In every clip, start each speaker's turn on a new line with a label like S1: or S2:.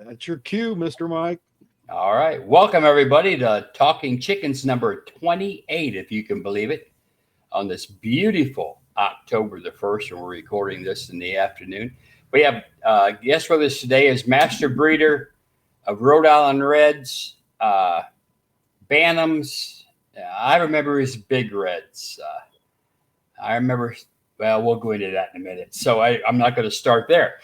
S1: That's your cue, Mr. Mike.
S2: All right. Welcome, everybody, to Talking Chickens number 28, if you can believe it, on this beautiful October the 1st, and we're recording this in the afternoon. We have guest with us today is master breeder of Rhode Island Reds, Bantams. I remember his big Reds. I remember, well, we'll go into that in a minute. So I'm not going to start there.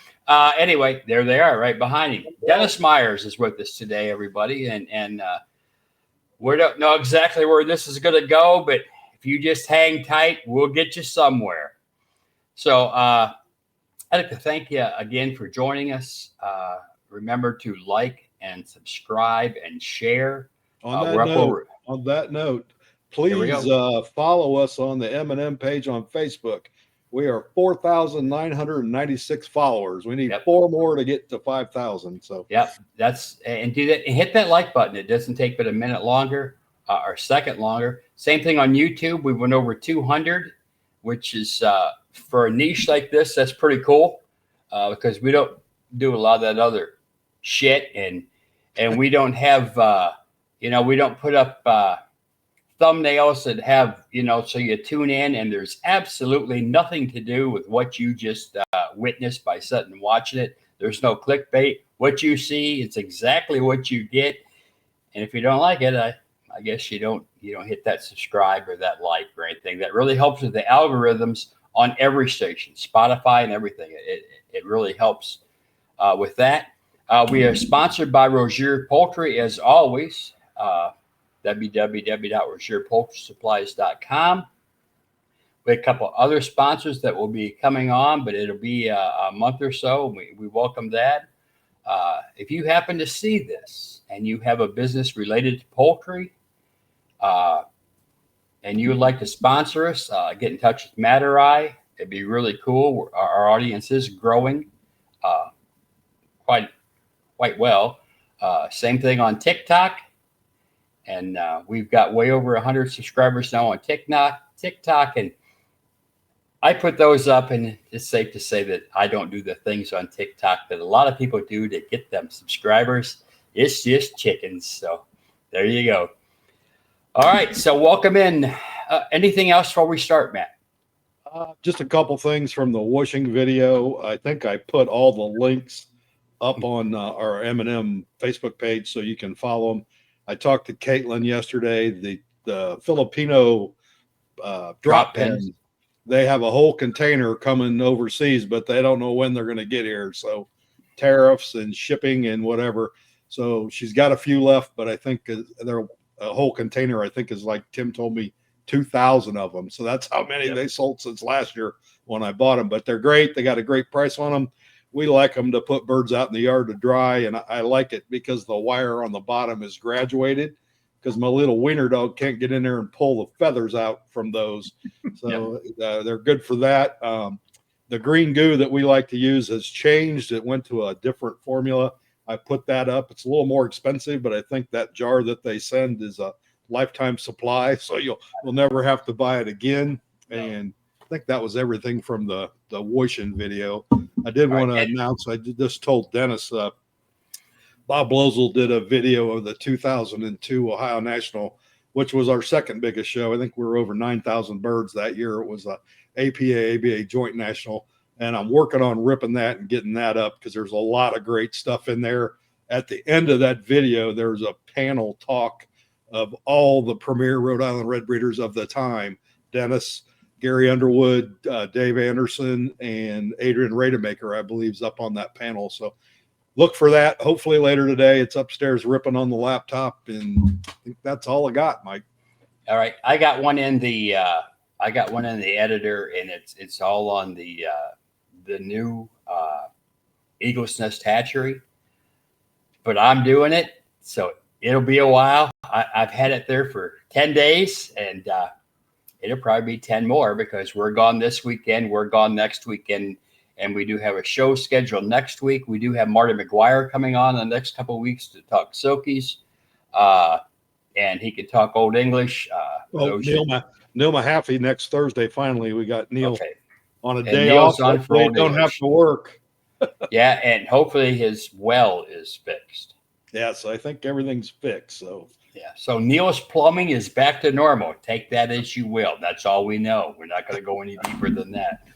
S2: Anyway, there they are right behind him. Dennis Myers is with us today, everybody. And we don't know exactly where this is going to go, but if you just hang tight, we'll get you somewhere. So I'd like to thank you again for joining us. Remember to like and subscribe and share.
S1: On that note, please follow us on the M&M page on Facebook. We are 4,996 followers. We need 4 more to get to 5,000. So
S2: and do that and hit that like button. It doesn't take but a minute longer or a second longer. Same thing on YouTube. We went over 200, which is for a niche like this, that's pretty cool because we don't do a lot of that other shit, and we don't have we don't put up thumbnails that have, so you tune in and there's absolutely nothing to do with what you just witnessed by sitting and watching it. There's no clickbait. What you see, it's exactly what you get. And if you don't like it, I guess you don't hit that subscribe or that like or anything. That really helps with the algorithms on every station, Spotify and everything. It really helps with that. We are sponsored by Rozier Poultry, as always. www.rozierpoultrysupplies.com. We have a couple other sponsors that will be coming on, but it'll be a month or so. We welcome that. If you happen to see this and you have a business related to poultry and you would like to sponsor us, get in touch with Matt or I. It'd be really cool. Our audience is growing quite well. Same thing on TikTok. And we've got way over 100 subscribers now on TikTok, and I put those up, and it's safe to say that I don't do the things on TikTok that a lot of people do to get them subscribers. It's just chickens. So there you go. All right. So welcome in. Anything else before we start, Matt?
S1: Just a couple things from the washing video. I think I put all the links up on our M&M Facebook page so you can follow them. I talked to Caitlin yesterday. The Filipino drop pens, they have a whole container coming overseas, but they don't know when they're going to get here. So tariffs and shipping and whatever. So she's got a few left, but I think they're a whole container. I think is like Tim told me 2,000 of them. So that's how many they sold since last year when I bought them. But they're great. They got a great price on them. We like them to put birds out in the yard to dry, and I like it because the wire on the bottom is graduated because my little wiener dog can't get in there and pull the feathers out from those. So they're good for that. The green goo that we like to use has changed. It went to a different formula. I put that up. It's a little more expensive, but I think that jar that they send is a lifetime supply, so you'll never have to buy it again. And I think that was everything from the washing video. I did want to announce, I just told Dennis, Bob Blosel did a video of the 2002 Ohio National, which was our second biggest show. I think we were over 9,000 birds that year. It was a APA joint national, and I'm working on ripping that and getting that up because there's a lot of great stuff in there. At the end of that video, there's a panel talk of all the premier Rhode Island Red breeders of the time. Dennis, Gary Underwood, Dave Anderson, and Adrian Rademacher, I believe, is up on that panel. So look for that. Hopefully later today. It's upstairs ripping on the laptop, and I think that's all I got, Mike.
S2: All right, I got one in the editor, and it's all on the new Eagle's Nest hatchery. But I'm doing it, so it'll be a while. I've had it there for 10 days, and it'll probably be 10 more because we're gone this weekend. We're gone next weekend, and we do have a show scheduled next week. We do have Marty McGuire coming on the next couple of weeks to talk Silkies, and he can talk Old English.
S1: Neil Mahaffey next Thursday. Finally, we got Neil on a day
S2: Neil's
S1: off.
S2: On
S1: they don't have to work.
S2: Yeah, and hopefully his well is is fixed.
S1: Yeah, so I think everything's fixed. So
S2: Yeah. So Neil's plumbing is back to normal. Take that as you will. That's all we know. We're not going to go any deeper than that.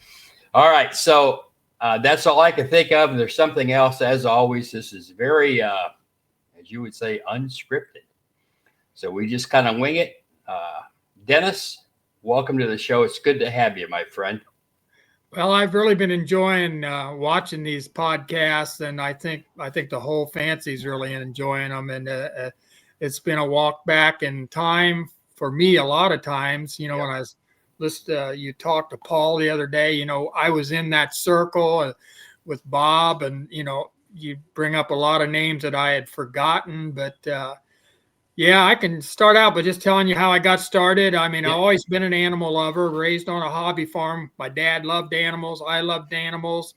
S2: All right. So that's all I can think of. There's something else. As always, this is very, as you would say, unscripted. So we just kind of wing it. Dennis, welcome to the show. It's good to have you, my friend.
S3: Well, I've really been enjoying watching these podcasts, and I think the whole fancy's really enjoying them. And it's been a walk back in time for me a lot of times. You know, when I was listening, you talked to Paul the other day. You know, I was in that circle with Bob, and you know, you bring up a lot of names that I had forgotten, but. Yeah, I can start out by just telling you how I got started. I mean, I've always been an animal lover, raised on a hobby farm. My dad loved animals. I loved animals.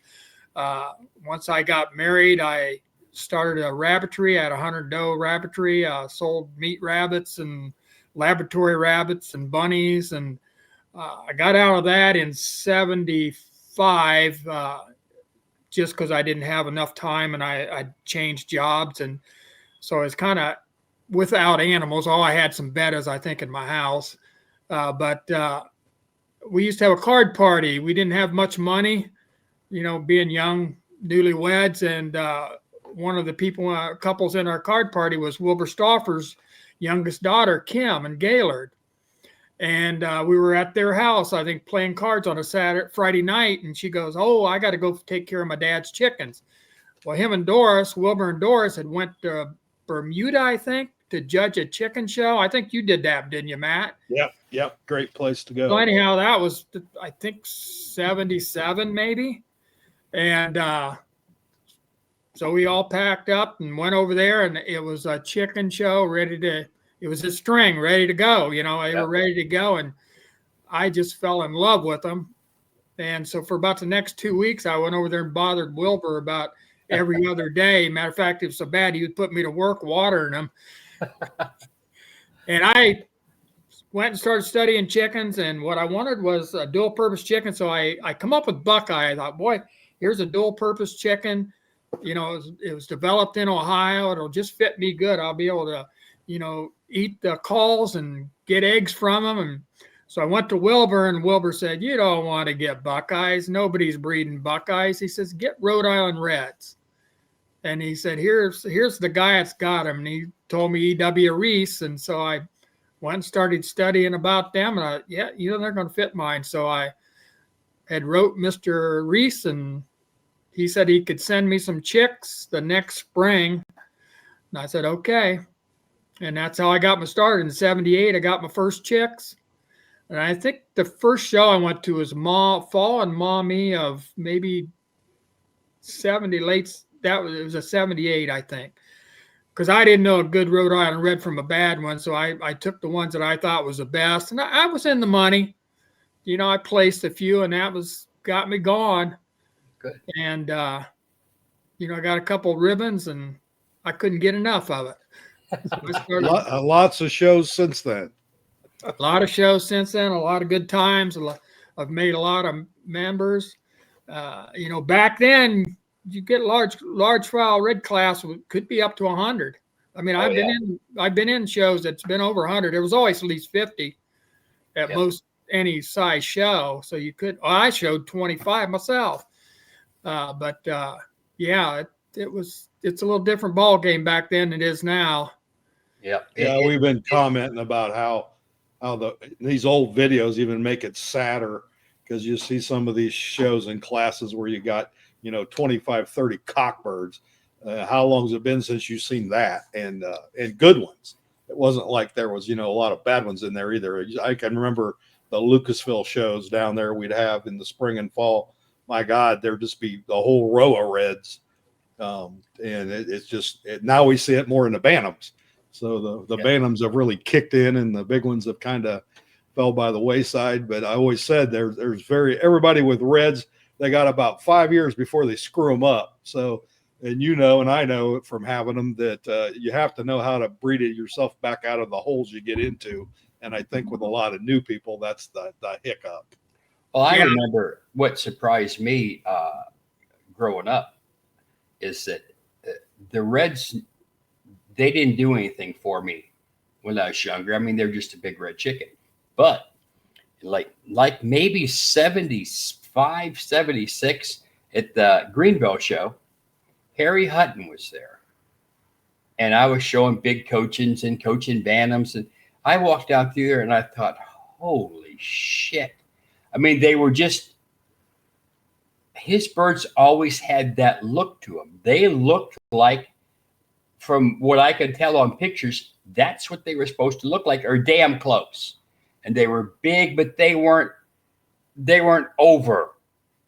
S3: Once I got married, I started a rabbitry. I had a 100-doe rabbitry. Sold meat rabbits and laboratory rabbits and bunnies. And I got out of that in 75 just because I didn't have enough time and I changed jobs. And so it's kind of without animals. Oh, I had some bettas, I think, in my house. But we used to have a card party. We didn't have much money, you know, being young newlyweds. And one of the couples in our card party was Wilbur Stauffer's youngest daughter, Kim, and Gaylord. And we were at their house, I think, playing cards on a Friday night. And she goes, oh, I got to go take care of my dad's chickens. Well, Wilbur and Doris had went to Bermuda, I think, to judge a chicken show. I think you did that, didn't you, Matt?
S1: Yep. Great place to go.
S3: So anyhow, that was, I think, 77 maybe. And so we all packed up and went over there, and it was a chicken show it was a string ready to go. You know, they were ready to go, and I just fell in love with them. And so for about the next 2 weeks, I went over there and bothered Wilbur about every other day. Matter of fact, it was so bad, he would put me to work watering them. And I went and started studying chickens, and what I wanted was a dual purpose chicken. So I come up with Buckeye. I thought, boy, here's a dual purpose chicken. You know, it was developed in Ohio. It'll just fit me good. I'll be able to, you know, eat the calls and get eggs from them. And so I went to Wilbur, and Wilbur said, you don't want to get Buckeyes. Nobody's breeding Buckeyes. He says, get Rhode Island Reds. And he said, here's the guy that's got him. And he told me E.W. Reese. And so I went and started studying about them. And they're going to fit mine. So I had wrote Mr. Reese, and he said he could send me some chicks the next spring. And I said, okay. And that's how I got my start. In 78, I got my first chicks. And I think the first show I went to was Fall and Mommy of maybe 70 late. It was a 78, I think, because I didn't know a good Rhode Island Red from a bad one. So I took the ones that I thought was the best, and I was in the money. You know, I placed a few, and that got me going.
S2: Good.
S3: And, you know, I got a couple ribbons, and I couldn't get enough of it. So
S1: Lots of shows since then.
S3: A lot of shows since then, a lot of good times. I've made a lot of members. You know, back then, you get large file red class could be up to 100. I mean, I've been in shows that's been over 100. There was always at least 50 at most any size show. So you could. I showed 25 myself, but it's a little different ball game back then than it is now.
S2: Yeah,
S1: we've been commenting about how these old videos even make it sadder, because you see some of these shows and classes where you got, you know, 25, 30 cockbirds. How long has it been since you've seen that? And good ones. It wasn't like there was, you know, a lot of bad ones in there either. I can remember the Lucasville shows down there we'd have in the spring and fall. My God, there'd just be the whole row of reds. And it's just, now we see it more in the bantams. So the bantams have really kicked in, and the big ones have kind of fell by the wayside. But I always said there's everybody with reds, they got about 5 years before they screw them up. So, and you know, and I know from having them that you have to know how to breed it yourself back out of the holes you get into. And I think with a lot of new people, that's the hiccup.
S2: Well, I remember what surprised me growing up is that the Reds, they didn't do anything for me when I was younger. I mean, they're just a big red chicken. But like maybe 75, 76 at the Greenville show, Harry Hutton was there. And I was showing big coachings and coaching bantams. And I walked out through there and I thought, holy shit. I mean, they were just, his birds always had that look to them. They looked like, from what I could tell on pictures, that's what they were supposed to look like, or damn close. And they were big, but they weren't over.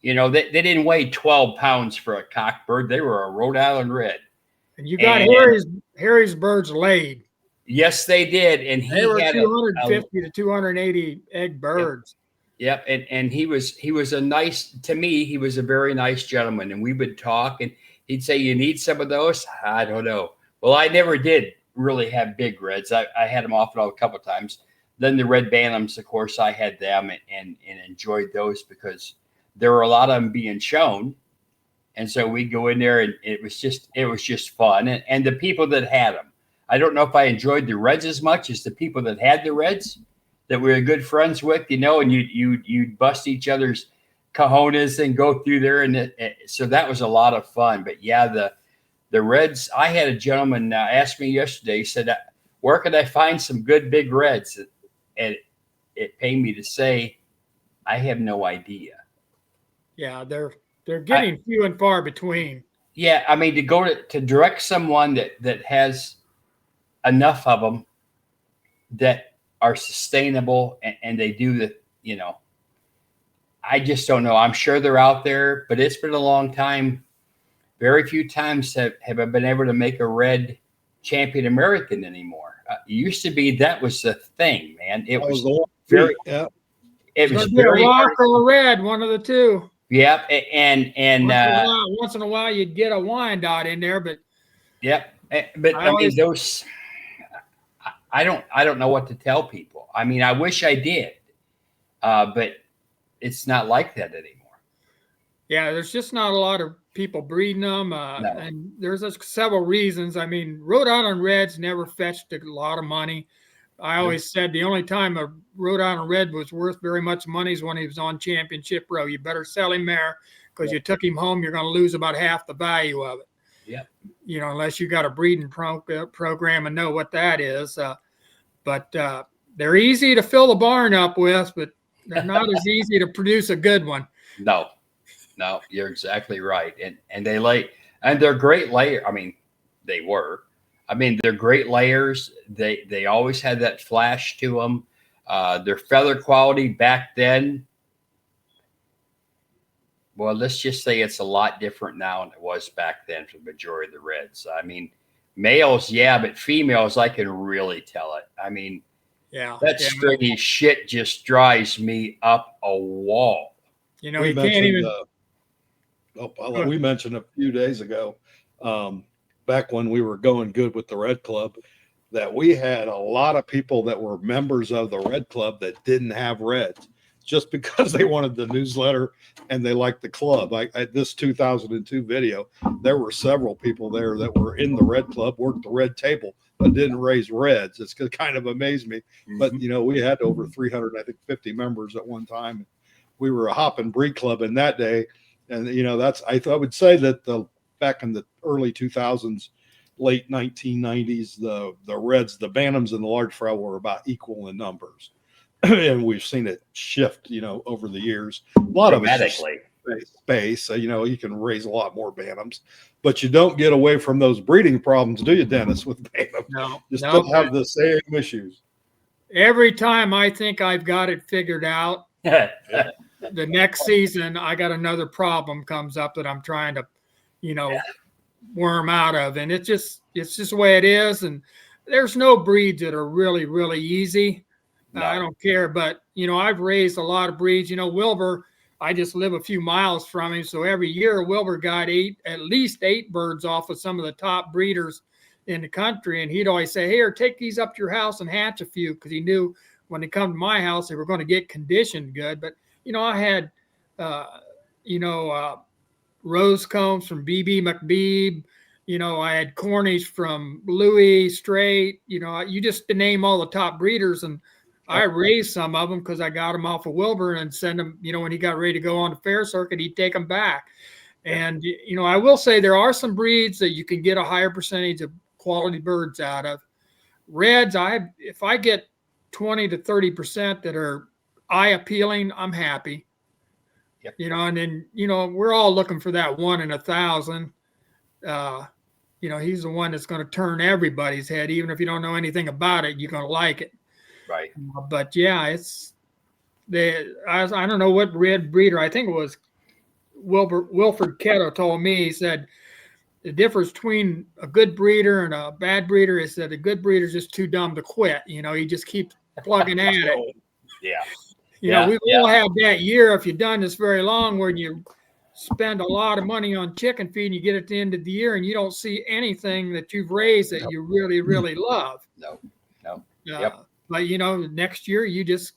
S2: You know, they didn't weigh 12 pounds for a cock bird. They were a Rhode Island Red.
S3: And you got Harry's birds laid.
S2: Yes, they did. And
S3: They were
S2: had
S3: 250 to 280 egg birds.
S2: Yep. And he was a nice, to me, he was a very nice gentleman. And we would talk and he'd say, you need some of those? I don't know. Well, I never did really have big reds. I had them off and on a couple of times. Then the red bantams, of course, I had them and enjoyed those because there were a lot of them being shown. And so we go in there and it was just fun. And the people that had them, I don't know if I enjoyed the Reds as much as the people that had the Reds that we were good friends with, you know, and you'd bust each other's cojones and go through there. And so that was a lot of fun. But yeah, the Reds, I had a gentleman ask me yesterday, he said, where could I find some good big Reds? And it pained me to say, I have no idea.
S3: Yeah, they're getting few and far between.
S2: Yeah, I mean, to go to direct someone that has enough of them that are sustainable and they do the, you know, I just don't know. I'm sure they're out there, but it's been a long time. Very few times have I been able to make a red champion American anymore. It used to be that was the thing, man. It was very,
S1: yeah.
S2: It was
S3: It'd be
S2: very
S3: a rock or a red, one of the two.
S2: Yep, and
S3: once in a while you'd get a Wyandotte in there, but
S2: yep, but I mean those. I don't know what to tell people. I mean, I wish I did, but it's not like that anymore.
S3: Yeah, there's just not a lot of people breeding them,
S2: No.
S3: and there's several reasons. I mean, Rhode Island Reds never fetched a lot of money. I always said the only time a Rhode Island Red was worth very much money is when he was on Championship Row. You better sell him there because you took him home, you're going to lose about half the value of it.
S2: Yeah,
S3: you know, unless you got a breeding program and know what that is. But they're easy to fill the barn up with, but they're not as easy to produce a good one.
S2: No, you're exactly right. And they lay, and they're great layer. I mean, they were. I mean, they're great layers. They always had that flash to them. Their feather quality back then, well, let's just say it's a lot different now than it was back then for the majority of the Reds. I mean, males, yeah, but females, I can really tell it. I mean, that stringy shit just drives me up a wall.
S3: You know, you can't even.
S1: We mentioned a few days ago, back when we were going good with the Red Club, that we had a lot of people that were members of the Red Club that didn't have Reds just because they wanted the newsletter and they liked the club. At this 2002 video, there were several people there that were in the Red Club, worked the red table, but didn't raise Reds. It's kind of amazed me. Mm-hmm. But, you know, we had over 350 members at one time. We were a hop and breed club in that day. And, you know, I would say that back in the early 2000s, late 1990s, the Reds, the Bantams and the large fowl were about equal in numbers. And we've seen it shift, you know, over the years. A lot of it's space. You know, you can raise a lot more Bantams, but you don't get away from those breeding problems, do you, Dennis, with Bantams?
S3: No.
S1: You still have the same issues.
S3: Every time I think I've got it figured out, the next season I got another problem comes up that I'm trying to, you know, worm out of. And it's just the way it is. And there's no breeds that are really, really easy. No. I don't care. But, you know, I've raised a lot of breeds. You know, Wilbur, I just live a few miles from him. So every year Wilbur got at least 8 birds off of some of the top breeders in the country. And he'd always say, here, take these up to your house and hatch a few. Because he knew when they come to my house, they were going to get conditioned good. But, you know, I had, rose combs from B.B. McBeebe, I had Cornish from Louis Straight, you just to name all the top breeders. And I raised some of them because I got them off of Wilbur and send them, when he got ready to go on the fair circuit, he'd take them back. And, I will say there are some breeds that you can get a higher percentage of quality birds out of. Reds, if I get 20 to 30% that are eye appealing, I'm happy.
S2: Yep.
S3: And then, we're all looking for that 1 in 1,000. He's the one that's going to turn everybody's head. Even if you don't know anything about it, you're going to like it.
S2: Right.
S3: But yeah, I don't know what red breeder. I think it was Wilford Ketto told me. He said the difference between a good breeder and a bad breeder is that a good breeder is just too dumb to quit. He just keeps plugging at it.
S2: Yeah.
S3: We've all had that year, if you've done this very long, where you spend a lot of money on chicken feed and you get at the end of the year and you don't see anything that you've raised that you really, really love.
S2: No.
S3: But, next year you just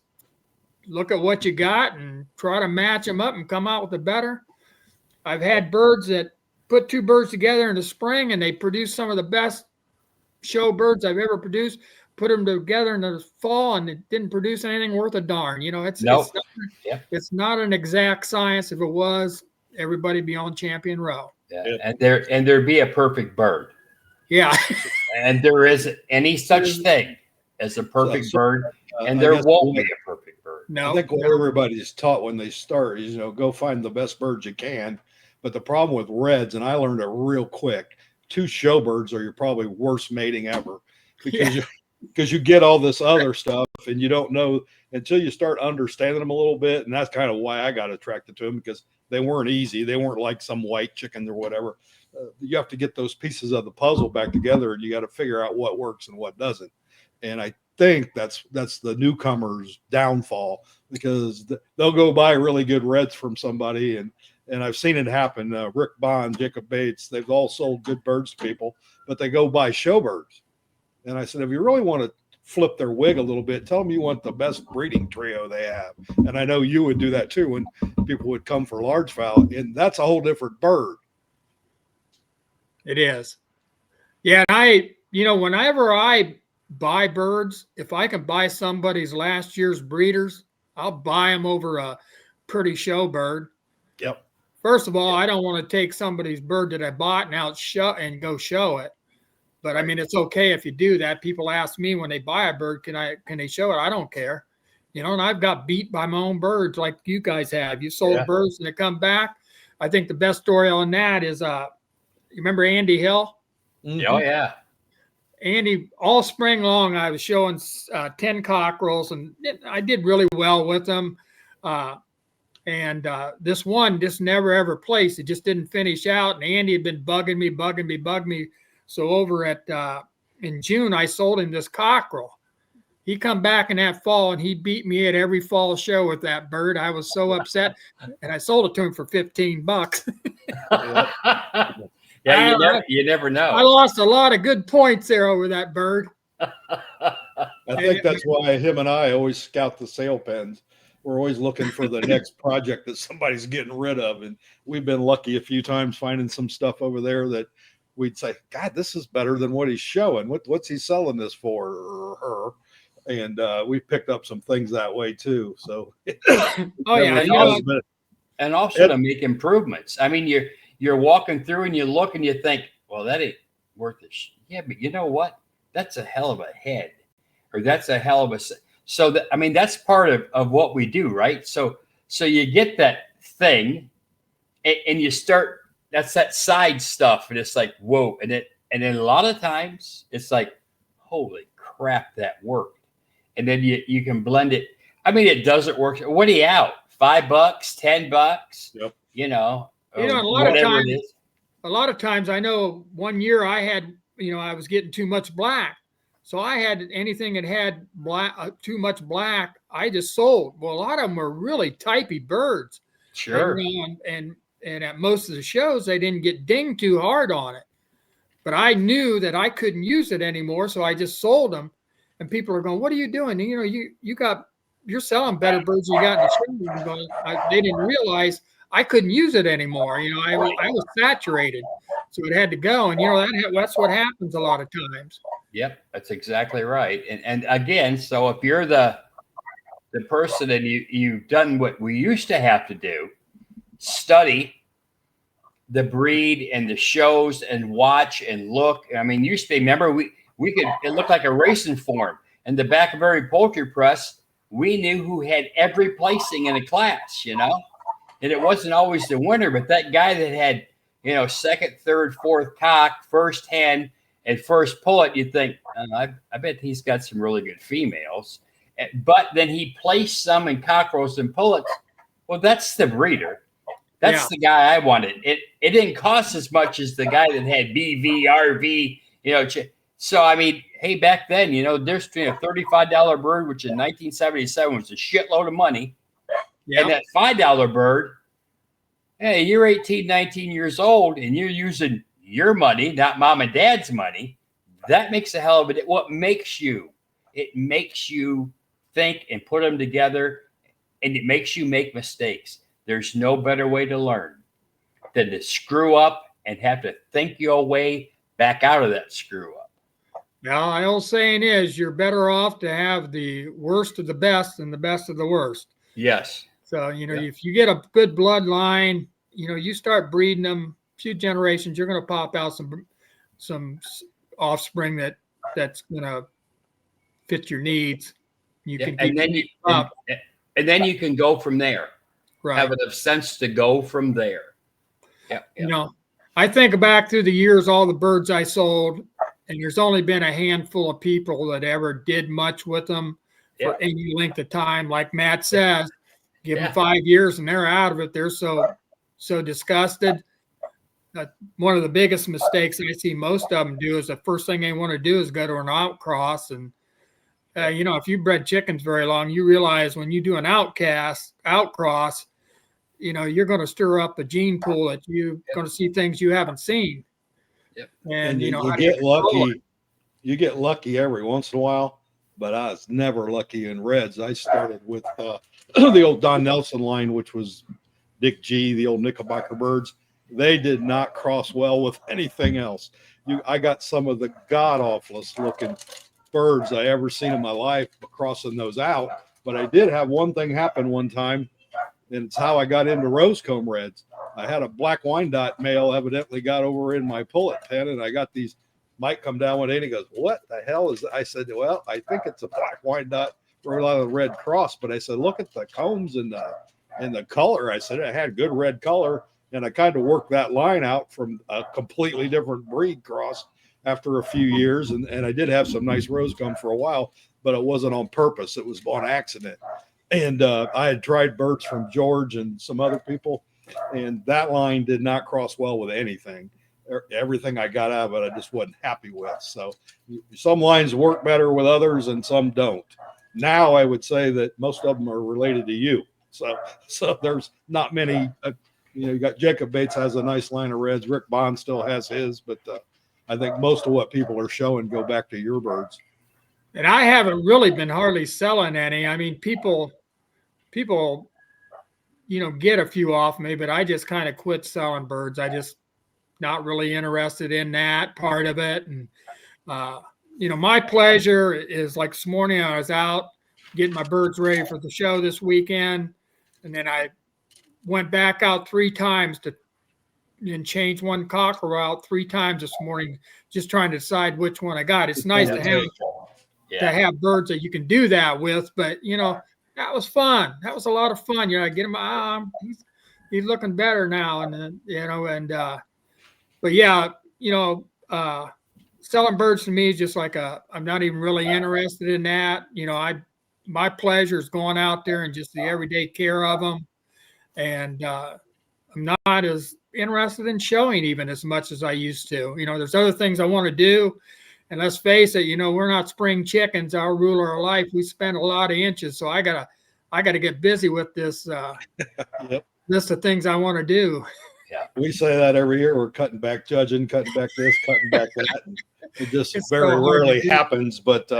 S3: look at what you got and try to match them up and come out with a better. I've had birds that put 2 birds together in the spring and they produce some of the best show birds I've ever produced. Put them together in the fall and it didn't produce anything worth a darn. It's not an exact science. If it was, everybody be on champion row.
S2: Yeah. And there'd be a perfect bird.
S3: Yeah.
S2: And there isn't any such thing as a perfect bird, and there won't be a perfect bird.
S3: No.
S1: I think what everybody's taught when they start is, go find the best birds you can. But the problem with reds, and I learned it real quick, 2 show birds are your probably worst mating ever because you get all this other stuff and you don't know until you start understanding them a little bit. And that's kind of why I got attracted to them, because they weren't easy. They weren't like some white chicken or whatever. You have to get those pieces of the puzzle back together and you got to figure out what works and what doesn't. And I think that's the newcomer's downfall, because they'll go buy really good reds from somebody. And I've seen it happen. Rick Bond, Jacob Bates, they've all sold good birds to people, but they go buy show birds. And I said, if you really want to flip their wig a little bit, tell them you want the best breeding trio they have. And I know you would do that too when people would come for large fowl, and that's a whole different bird.
S3: It is. Yeah. And whenever I buy birds, if I can buy somebody's last year's breeders, I'll buy them over a pretty show bird.
S1: Yep.
S3: First of all, I don't want to take somebody's bird that I bought and go show it. But I mean, it's okay if you do that. People ask me when they buy a bird, can they show it? I don't care. And I've got beat by my own birds like you guys have. You sold birds and they come back. I think the best story on that is, you remember Andy Hill?
S2: Mm-hmm. Oh, yeah.
S3: Andy, all spring long, I was showing 10 cockerels, and I did really well with them. And this one just never, ever placed. It just didn't finish out. And Andy had been bugging me. So over in June, I sold him this cockerel. He come back in that fall and he beat me at every fall show with that bird. I was so upset, and I sold it to him for $15.
S2: You never know.
S3: I lost a lot of good points there over that bird.
S1: I think that's why him and I always scout the sale pens. We're always looking for the next project that somebody's getting rid of. And we've been lucky a few times finding some stuff over there that we'd say, God, this is better than what he's showing. What's he selling this for, or her? And we picked up some things that way too. So,
S2: and also to make improvements. I mean, you're walking through and you look and you think, well, that ain't worth it. Yeah, but you know what? That's a hell of a head, or that's a hell of a. So that's part of what we do, right? So you get that thing, and you start. That's that side stuff, and it's like, whoa, and then a lot of times it's like, holy crap, that worked. And then you can blend it. I mean, it doesn't work. What are you out? $5, $10?
S1: Yep.
S3: A lot of times I know one year I had, I was getting too much black. So I had anything that had too much black, I just sold. Well, a lot of them were really typey birds.
S2: Sure.
S3: And at most of the shows, they didn't get dinged too hard on it. But I knew that I couldn't use it anymore, so I just sold them. And people are going, "What are you doing? You're selling better birds than you got in the show." They didn't realize I couldn't use it anymore. I was saturated. So it had to go. And, that's what happens a lot of times.
S2: Yep, that's exactly right. And again, so if you're the person and you've done what we used to have to do, study the breed and the shows and watch and look. I mean, used to be, remember, we could, it looked like a racing form. In the back of every poultry press, we knew who had every placing in a class, and it wasn't always the winner, but that guy that had, second, third, fourth cock, first hen, and first pullet, you think, I bet he's got some really good females. But then he placed some in cockerels and pullets. Well, that's the breeder. That's the guy I wanted. It didn't cost as much as the guy that had BV, RV, So, I mean, hey, back then, there's between a $35 bird, which in 1977 was a shitload of money, and that $5 bird, hey, you're 18, 19 years old, and you're using your money, not mom and dad's money. That makes a hell of it. What makes you? It makes you think and put them together, and it makes you make mistakes. There's no better way to learn than to screw up and have to think your way back out of that screw up.
S3: Now, my old saying is, you're better off to have the worst of the best than the best of the worst.
S2: Yes.
S3: So, if you get a good bloodline, you start breeding them, a few generations, you're going to pop out some offspring that's going to fit your needs. You can
S2: and then you can go from there.
S3: Right.
S2: Have enough sense to go from there. Yeah.
S3: I think back through the years, all the birds I sold, and there's only been a handful of people that ever did much with them for any length of time. Like Matt says, give them 5 years and they're out of it. They're so disgusted. One of the biggest mistakes I see most of them do is the first thing they want to do is go to an outcross. And, if you bred chickens very long, you realize when you do an outcross, you're going to stir up a gene pool that you're going to see things you haven't seen.
S2: Yep.
S3: And
S1: you get lucky. You get lucky every once in a while, but I was never lucky in Reds. I started with the old Don Nelson line, which was Dick G, the old Knickerbocker birds. They did not cross well with anything else. I got some of the god-awfulest looking birds I ever seen in my life crossing those out. But I did have one thing happen one time, and it's how I got into rosecomb Reds. I had a black Wyandotte male evidently got over in my pullet pen, and I got these. Mike come down one day and he goes, "What the hell is that?" I said, "Well, I think it's a black Wyandotte Rhode Island Red cross." But I said, "Look at the combs and the color." I said, "It had good red color." And I kind of worked that line out from a completely different breed cross after a few years. And I did have some nice rosecomb for a while, but it wasn't on purpose. It was on accident. And I had tried birds from George and some other people, and that line did not cross well with anything. Everything I got out of it, I just wasn't happy with. So some lines work better with others and some don't. Now I would say that most of them are related to you. So there's not many. You got Jacob Bates has a nice line of Reds. Rick Bond still has his, but I think most of what people are showing go back to your birds.
S3: And I haven't really been hardly selling any. I mean, people, get a few off me, but I just kind of quit selling birds. I just not really interested in that part of it. And, my pleasure is like this morning I was out getting my birds ready for the show this weekend. And then I went back out 3 times and changed one cockerel out 3 times this morning, just trying to decide which one I got. It's nice to have birds that you can do that with, but that was fun. That was a lot of fun. I get him. He's looking better now, selling birds to me is just like I'm not even really interested in that. My pleasure is going out there and just the everyday care of them. And I'm not as interested in showing even as much as I used to. There's other things I want to do. And let's face it, we're not spring chickens. Our rule of our life, we spend a lot of inches. So I gotta get busy with this list of things I want to do.
S1: Yeah, we say that every year. We're cutting back judging, cutting back this, cutting back that. And it just very rarely happens. But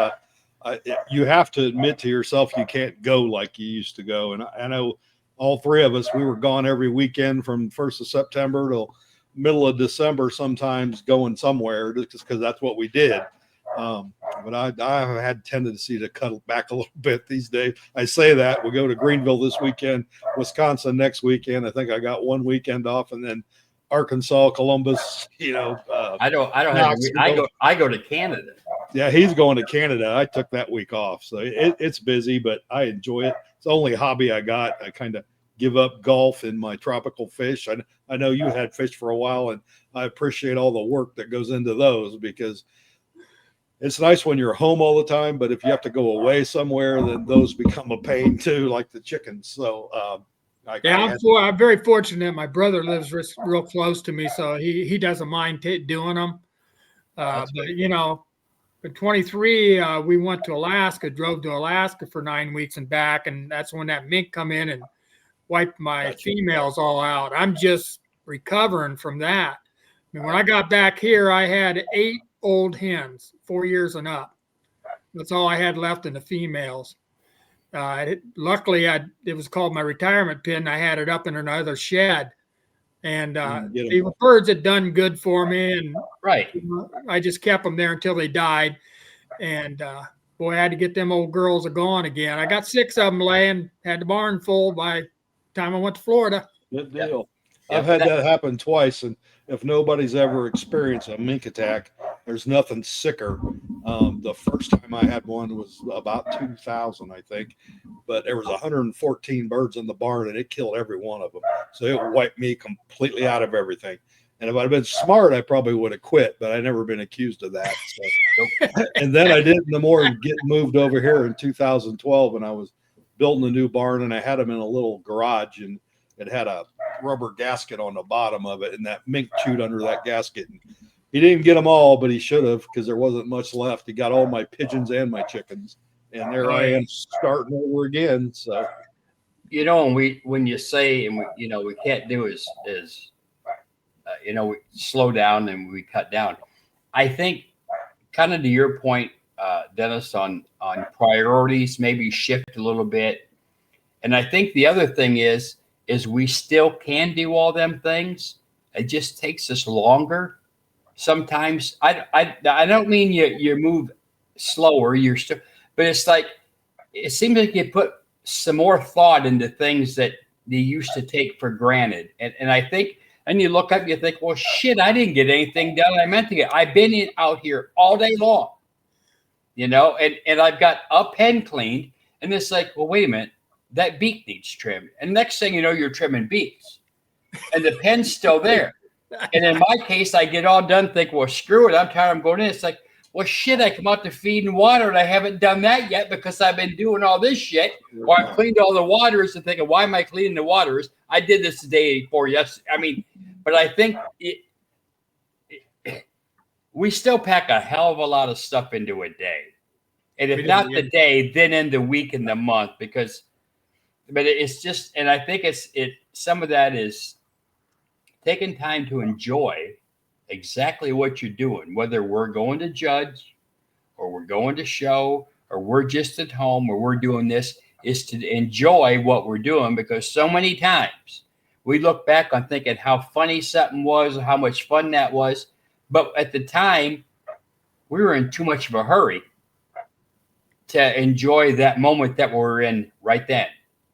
S1: you have to admit to yourself you can't go like you used to go. And I know all 3 of us, we were gone every weekend from 1st of September till middle of December sometimes going somewhere just because that's what we did. But I have had tendency to cut back a little bit these days. I say that we go to Greenville this weekend, Wisconsin next weekend. I think I got one weekend off, and then Arkansas, Columbus.
S2: I don't have. I go to Canada.
S1: Yeah, he's going to Canada. I took that week off, so it's busy, but I enjoy it. It's the only hobby I got. I kind of give up golf and my tropical fish. I know you had fish for a while, and I appreciate all the work that goes into those because it's nice when you're home all the time, but if you have to go away somewhere, then those become a pain too, like the chickens. So,
S3: I'm very fortunate. My brother lives real close to me, so he doesn't mind doing them. But in 23, we went to Alaska, drove to Alaska for 9 weeks and back, and that's when that mink come in and wiped my females all out. I'm just recovering from that. I mean, when I got back here, I had 8 old hens, 4 years and up. That's all I had left in the females. Luckily, it was called my retirement pen. I had it up in another shed, and the birds had done good for me. And
S2: right,
S3: I just kept them there until they died. And boy, I had to get them old girls gone again. I got 6 of them laying. Had the barn full by the time I went to Florida.
S1: Good deal. Yeah. I've had that happen twice, and if nobody's ever experienced a mink attack, there's nothing sicker. The first time I had one was about 2000, I think, but there was 114 birds in the barn, and it killed every one of them. So it wiped me completely out of everything. And if I'd been smart, I probably would have quit, but I never been accused of that. So. And then I did no more and get moved over here in 2012, and I was building a new barn, and I had them in a little garage, and it had a rubber gasket on the bottom of it, and that mink chewed under that gasket. And he didn't get them all, but he should have because there wasn't much left. He got all my pigeons and my chickens, and there I am starting over again. So,
S2: when you say, and we can't do is we slow down and we cut down. I think, kind of to your point, Dennis, on priorities, maybe shift a little bit. And I think the other thing is we still can do all them things. It just takes us longer. Sometimes I don't mean you move slower. You're still, but it's like it seems like you put some more thought into things that you used to take for granted. And I think, and you look up, you think, well, shit, I didn't get anything done I meant to get. I've been out here all day long, and I've got a pen cleaned, and it's like, well, wait a minute. That beak needs trimmed. And next thing you know, you're trimming beaks. And the pen's still there. And in my case, I get all done, think, well, screw it. I'm tired. I'm going in. It's like, well, shit, I come out to feed and water, and I haven't done that yet because I've been doing all this shit. Or I've cleaned all the waters and thinking, why am I cleaning the waters? I did this the day before yesterday. I mean, but I think we still pack a hell of a lot of stuff into a day. And if not the day, then in the week and the month, but it's just, and I think some of that is taking time to enjoy exactly what you're doing, whether we're going to judge or we're going to show or we're just at home or we're doing this, is to enjoy what we're doing, because so many times we look back on thinking how funny something was or how much fun that was. But at the time, we were in too much of a hurry to enjoy that moment that we're in right then.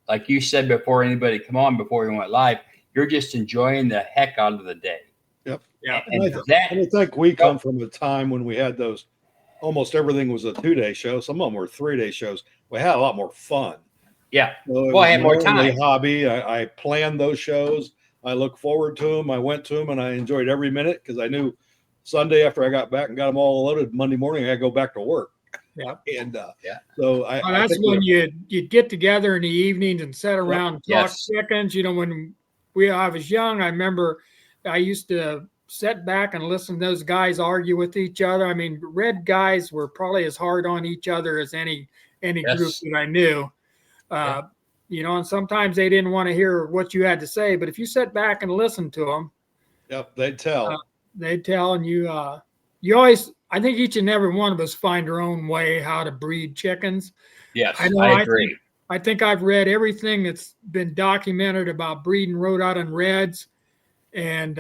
S2: Like you said before anybody come on, before we went live, you're just enjoying the heck out of the day.
S1: Yep.
S3: Yeah.
S1: And I think we come from a time when we had those, almost everything was a 2-day show. Some of them were 3-day shows. We had a lot more fun.
S2: Yeah.
S1: So
S2: I had more time.
S1: Hobby. I planned those shows. I look forward to them. I went to them and I enjoyed every minute because I knew Sunday after I got back and got them all loaded, Monday morning, I go back to work.
S3: Yeah.
S1: And so
S3: that's when you'd get together in the evenings and sit around and talk chickens. When I was young, I remember I used to sit back and listen to those guys argue with each other. I mean, red guys were probably as hard on each other as any group that I knew. And sometimes they didn't want to hear what you had to say, but if you sat back and listened to them,
S1: they'd tell.
S3: And you always, I think each and every one of us find our own way how to breed chickens.
S2: Yes, I agree.
S3: I think I've read everything that's been documented about breeding Rhode Island Reds. And,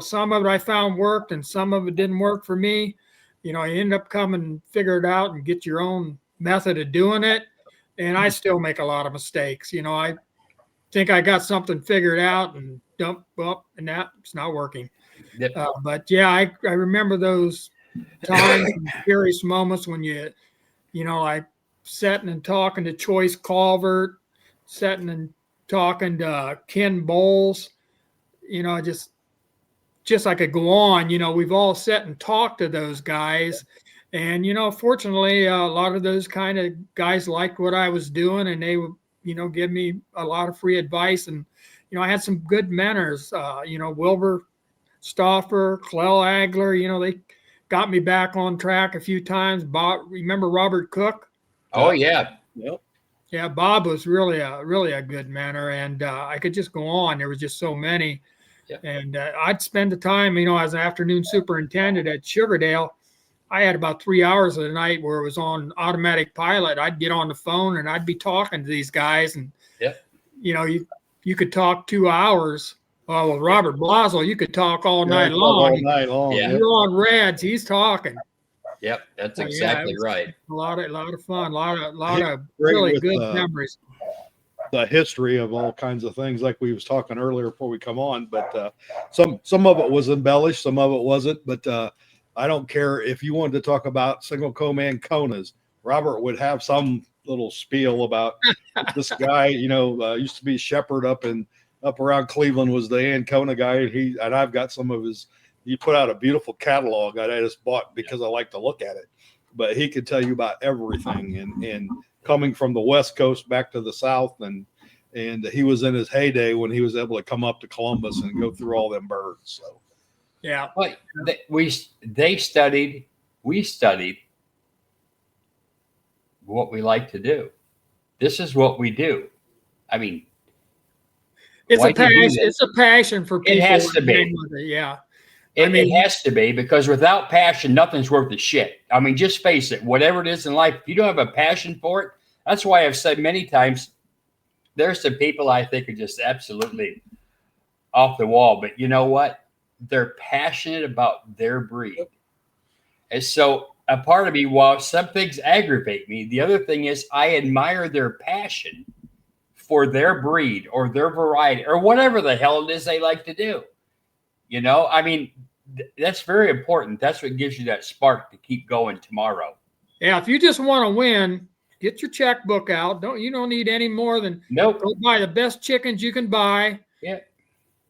S3: some of it I found worked and some of it didn't work for me. You end up coming, figure it out and get your own method of doing it. And I still make a lot of mistakes. I think I got something figured out and dump up and it's not working.
S2: Yep.
S3: But yeah, I remember those times and curious moments when like sitting and talking to Choice Culvert, sitting and talking to Ken Bowles, just I could go on. We've all sat and talked to those guys. And, fortunately, a lot of those kind of guys liked what I was doing, and they would, give me a lot of free advice. And, I had some good mentors, Wilbur Stauffer, Clell Agler, they got me back on track a few times. Bob, remember Robert Cook?
S2: Oh, yeah.
S1: Yep.
S3: Yeah, Bob was really a good mentor, and I could just go on. There was just so many. Yep. And I'd spend the time, as an afternoon superintendent at Sugardale. I had about 3 hours of the night where it was on automatic pilot. I'd get on the phone and I'd be talking to these guys, and
S2: yep.
S3: You could talk 2 hours. Well, with Robert Blasel, you could talk all night long.
S1: All night long.
S2: Yeah.
S3: You're on Reds, he's talking.
S2: Yep, that's exactly right.
S3: A lot of fun, a lot of really good memories.
S1: The history of all kinds of things, like we was talking earlier before we come on, but some of it was embellished, some of it wasn't. But I don't care if you wanted to talk about single co-man Konas. Robert would have some little spiel about this guy. Used to be Shepherd up around Cleveland, was the Ancona guy. And I've got some of his. He put out a beautiful catalog that I just bought because I like to look at it. But he could tell you about everything, and coming from the West Coast back to the South, and he was in his heyday when he was able to come up to Columbus and go through all them birds. So
S3: yeah,
S2: but we studied what we like to do. This is what we do. I mean,
S3: it's a passion. It's a passion for people.
S2: It has to be.
S3: Yeah.
S2: It has to be, because without passion, nothing's worth a shit. I mean, just face it. Whatever it is in life, if you don't have a passion for it, that's why I've said many times, there's some people I think are just absolutely off the wall. But you know what? They're passionate about their breed. And so a part of me, while some things aggravate me, the other thing is I admire their passion for their breed or their variety or whatever the hell it is they like to do. I mean, that's very important. That's what gives you that spark to keep going tomorrow.
S3: Yeah, if you just want to win, get your checkbook out. You don't need any more than
S2: nope.
S3: Go buy the best chickens you can buy.
S2: Yeah.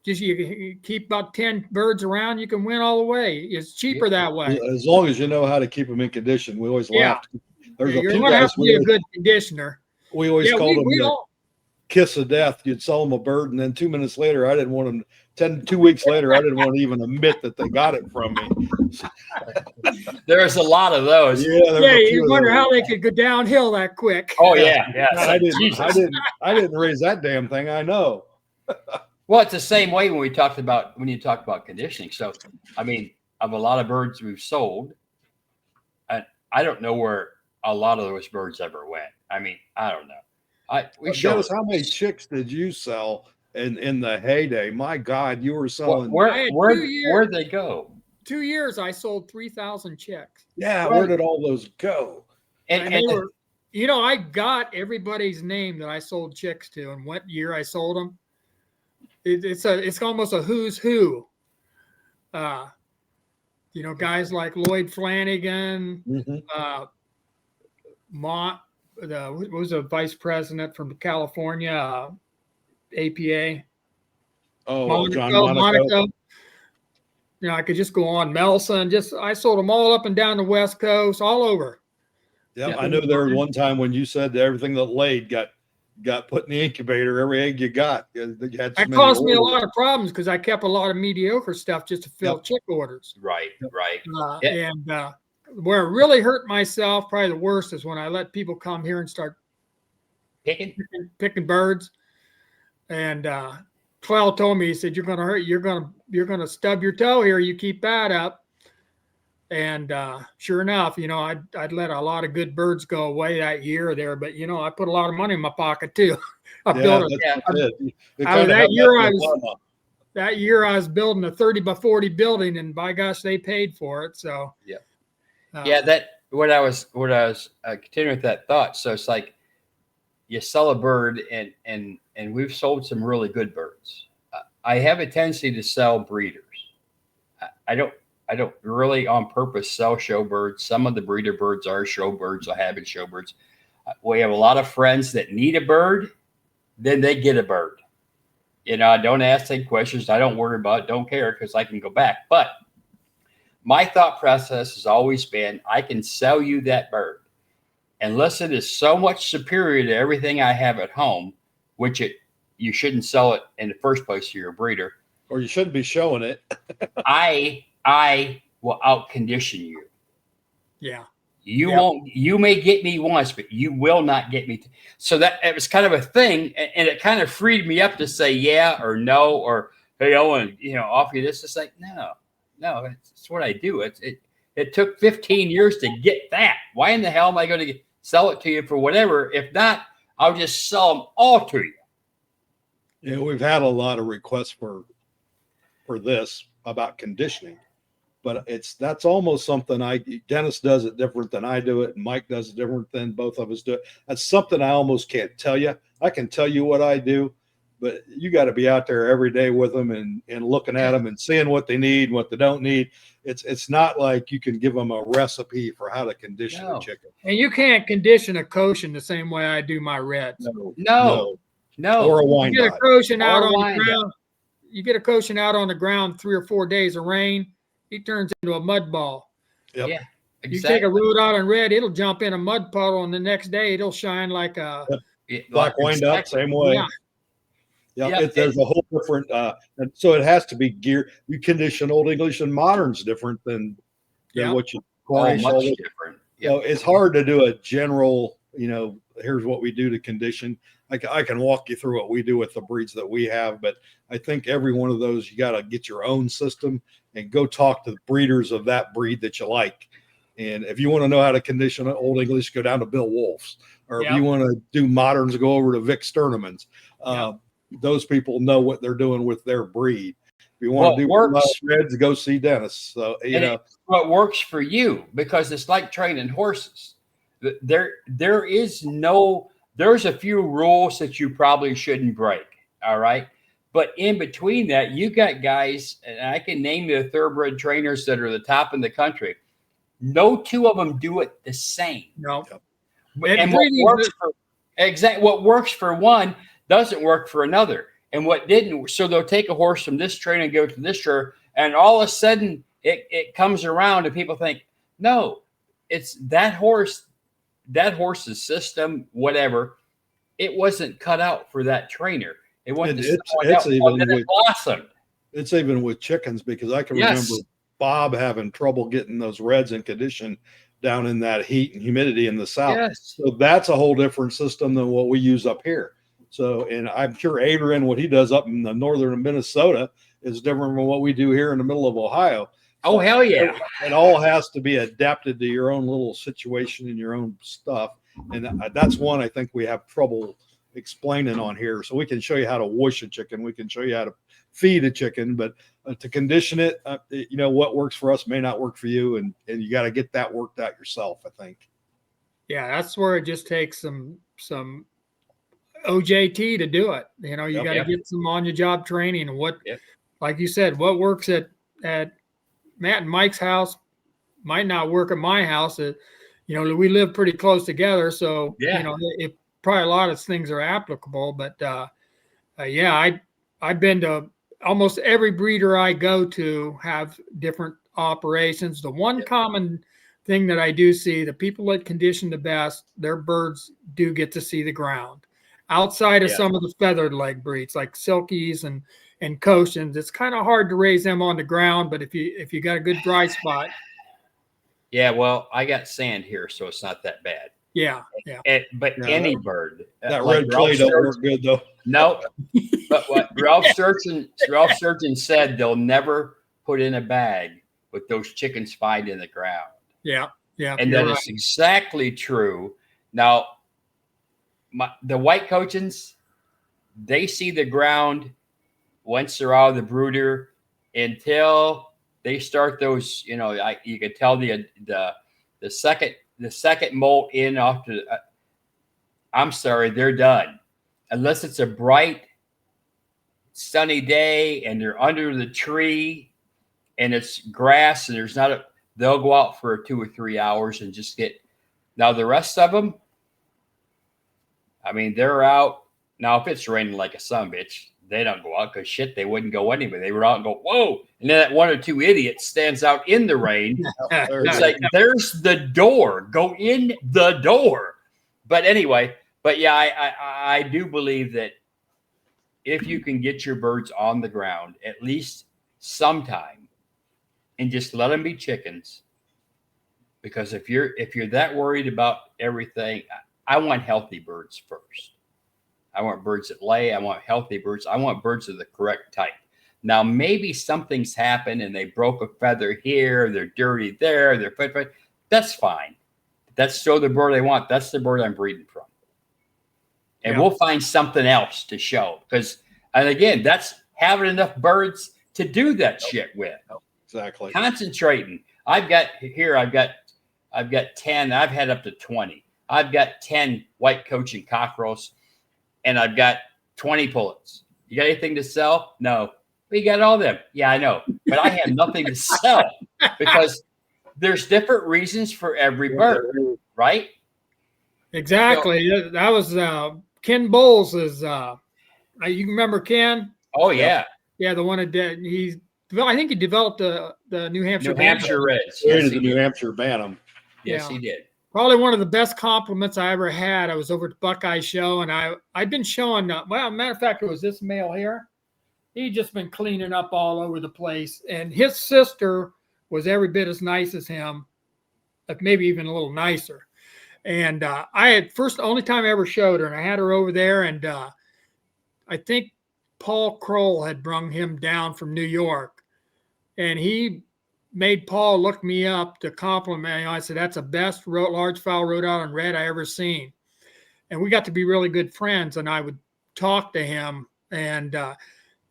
S3: Just you keep about 10 birds around, you can win all the way. It's cheaper that way.
S1: As long as you know how to keep them in condition. We always laugh.
S3: There's you're going to have to be a good conditioner.
S1: We always called them the kiss of death. You'd sell them a bird, and then 2 minutes later, I didn't want them. 2 weeks later, I didn't want to even admit that they got it from me.
S2: There's a lot of those.
S3: Yeah, you wonder how they could go downhill that quick.
S2: Oh yeah.
S1: I didn't raise that damn thing. I know.
S2: Well, it's the same way when you talk about conditioning. So, I mean, of a lot of birds we've sold, I don't know where a lot of those birds ever went. I mean, I don't know.
S1: Dennis, how many chicks did you sell in the heyday? My God, you were selling.
S2: Where'd they go?
S3: 2 years, I sold 3,000 chicks.
S1: Yeah, right. Where did all those go?
S3: And they were, I got everybody's name that I sold chicks to and what year I sold them. It's almost a who's who. Guys like Lloyd Flanagan, what was a vice president from California, APA.
S1: Oh, John Monaco.
S3: I could just go on. Melson, I sold them all up and down the West Coast, all over.
S1: Yeah, I know there was one time when you said that everything that laid got put in the incubator. Every egg you got,
S3: that caused me a lot of problems because I kept a lot of mediocre stuff just to fill chick orders.
S2: Right.
S3: And where it really hurt myself, probably the worst, is when I let people come here and start picking birds. And Clell told me, he said, "You're gonna stub your toe here. You keep that up." And sure enough, I'd let a lot of good birds go away that year there, but I put a lot of money in my pocket too. I built it.
S1: That year
S3: that year I was building a 30 by 40 building, and by gosh, they paid for it. So
S2: Yeah. That what I was continuing with that thought. So it's like you sell a bird, and we've sold some really good birds. I have a tendency to sell breeders. I don't really on purpose sell show birds. Some of the breeder birds are show birds. I have been show birds. We have a lot of friends that need a bird, then they get a bird. I don't ask any questions. I don't worry about it. Don't care because I can go back. But my thought process has always been, I can sell you that bird. Unless it is so much superior to everything I have at home, which you shouldn't sell it in the first place to your breeder.
S1: Or you shouldn't be showing it.
S2: I will outcondition you.
S3: yeah.
S2: You won't. You may get me once, but you will not get me. So that it was kind of a thing, and it kind of freed me up to say yeah or no, or hey, I want to offer you this. It's like no, it's what I do. It took 15 years to get that. Why in the hell am I going to sell it to you for whatever? If not, I'll just sell them all to you.
S1: Yeah, we've had a lot of requests for this about conditioning. But that's almost something Dennis does it different than I do it, and Mike does it different than both of us do it. That's something I almost can't tell you. I can tell you what I do, but you got to be out there every day with them and looking at them and seeing what they need, what they don't need. It's not like you can give them a recipe for how to condition a chicken.
S3: And you can't condition a Cochin the same way I do my Reds.
S2: No.
S1: Or a wine.
S3: You get a Cochin out on the ground. You get a Cochin out on the ground 3 or 4 days of rain, he turns into a mud ball.
S1: Yep.
S2: Yeah, exactly.
S3: You take a Rhode Island Red, it'll jump in a mud puddle, and the next day it'll shine like a
S1: black wind up, same way.
S3: Yeah.
S1: There's a whole different, and so it has to be geared. You condition Old English and modern's different than what you Cornish.
S2: Much different.
S1: So it's hard to do a general. Here's what we do to condition. I can walk you through what we do with the breeds that we have, but I think every one of those, you got to get your own system and go talk to the breeders of that breed that you like. And if you want to know how to condition an Old English, go down to Bill Wolf's. Or if you want to do moderns, go over to Vic Sterneman's. Those people know what they're doing with their breed. If you want to do Reds, go see Dennis. So,
S2: what works for you, because it's like training horses. There's a few rules that you probably shouldn't break. All right. But in between that, you got guys, and I can name the thoroughbred trainers that are the top in the country. No two of them do it the same.
S3: No.
S2: And what works for one doesn't work for another. And what didn't, so they'll take a horse from this trainer and go to this trainer, and all of a sudden it comes around and people think, no, it's that horse's system, whatever. It wasn't cut out for that trainer. It wasn't.
S1: It's even with chickens, because I can remember Bob having trouble getting those Reds in condition down in that heat and humidity in the South.
S2: Yes.
S1: So that's a whole different system than what we use up here. So, and I'm sure Adrian, what he does up in the northern Minnesota is different from what we do here in the middle of Ohio.
S2: Oh, hell yeah.
S1: It all has to be adapted to your own little situation and your own stuff. And that's one I think we have trouble explaining on here. So we can show you how to wash a chicken. We can show you how to feed a chicken, but to condition it, what works for us may not work for you. And you got to get that worked out yourself, I think.
S3: Yeah, that's where it just takes some OJT to do it. You got to get some on your job training, and like you said, what works at Matt and Mike's house might not work at my house. We live pretty close together, so probably a lot of things are applicable. But I've been to almost every breeder I go to have different operations. The one common thing that I do see, the people that condition the best, their birds do get to see the ground. Outside of some of the feathered leg breeds like Silkies and Cochins, it's kind of hard to raise them on the ground. But if you got a good dry spot.
S2: Yeah, well, I got sand here, so it's not that bad.
S3: Yeah.
S2: Any bird.
S1: That red clay don't work good, though.
S2: No. But what Ralph Surgeon said, they'll never put in a bag with those chickens find in the ground.
S3: Yeah.
S2: And that is exactly true. Now, the white Cochins, they see the ground once they're out of the brooder until they start those, you can tell the second molt in after. I'm sorry, they're done. Unless it's a bright, sunny day and they're under the tree and it's grass and they'll go out for 2 or 3 hours and just get. Now the rest of them, I mean, they're out. Now if it's raining like a sumbitch, they don't go out because shit, they wouldn't go anyway. They were out and go, whoa. And then that 1 or 2 idiots stands out in the rain. It's like, there's the door. Go in the door. But anyway, yeah, I do believe that if you can get your birds on the ground at least sometime and just let them be chickens, because if you're that worried about everything, I want healthy birds first. I want birds that lay. I want healthy birds. I want birds of the correct type. Now, maybe something's happened and they broke a feather here, they're dirty there, they're fit. That's fine. That's still the bird I want. That's the bird I'm breeding from. And we'll find something else to show. And again, that's having enough birds to do that shit with.
S1: Exactly.
S2: Concentrating. I've got 10. I've had up to 20. I've got 10 white coaching cockerels, and I've got 20 pullets. You got anything to sell? No. We got all them. Yeah, I know. But I have nothing to sell because there's different reasons for every bird, right?
S3: Exactly. So, that was Ken Bowles is you remember Ken?
S2: Oh yeah.
S3: Yeah, the one that did I think he developed the New Hampshire
S2: Reds.
S1: Yes, the New Hampshire Bantam.
S2: Yes, he did.
S3: Probably one of the best compliments I ever had. I was over at the Buckeye Show, and I'd been showing. Matter of fact, it was this male here. He'd just been cleaning up all over the place, and his sister was every bit as nice as him, maybe even a little nicer. And I had only time I ever showed her, and I had her over there, and I think Paul Kroll had brung him down from New York, and he made Paul look me up to compliment. I said, that's the best large fowl Rhode Island Red I ever seen. And we got to be really good friends, and I would talk to him, and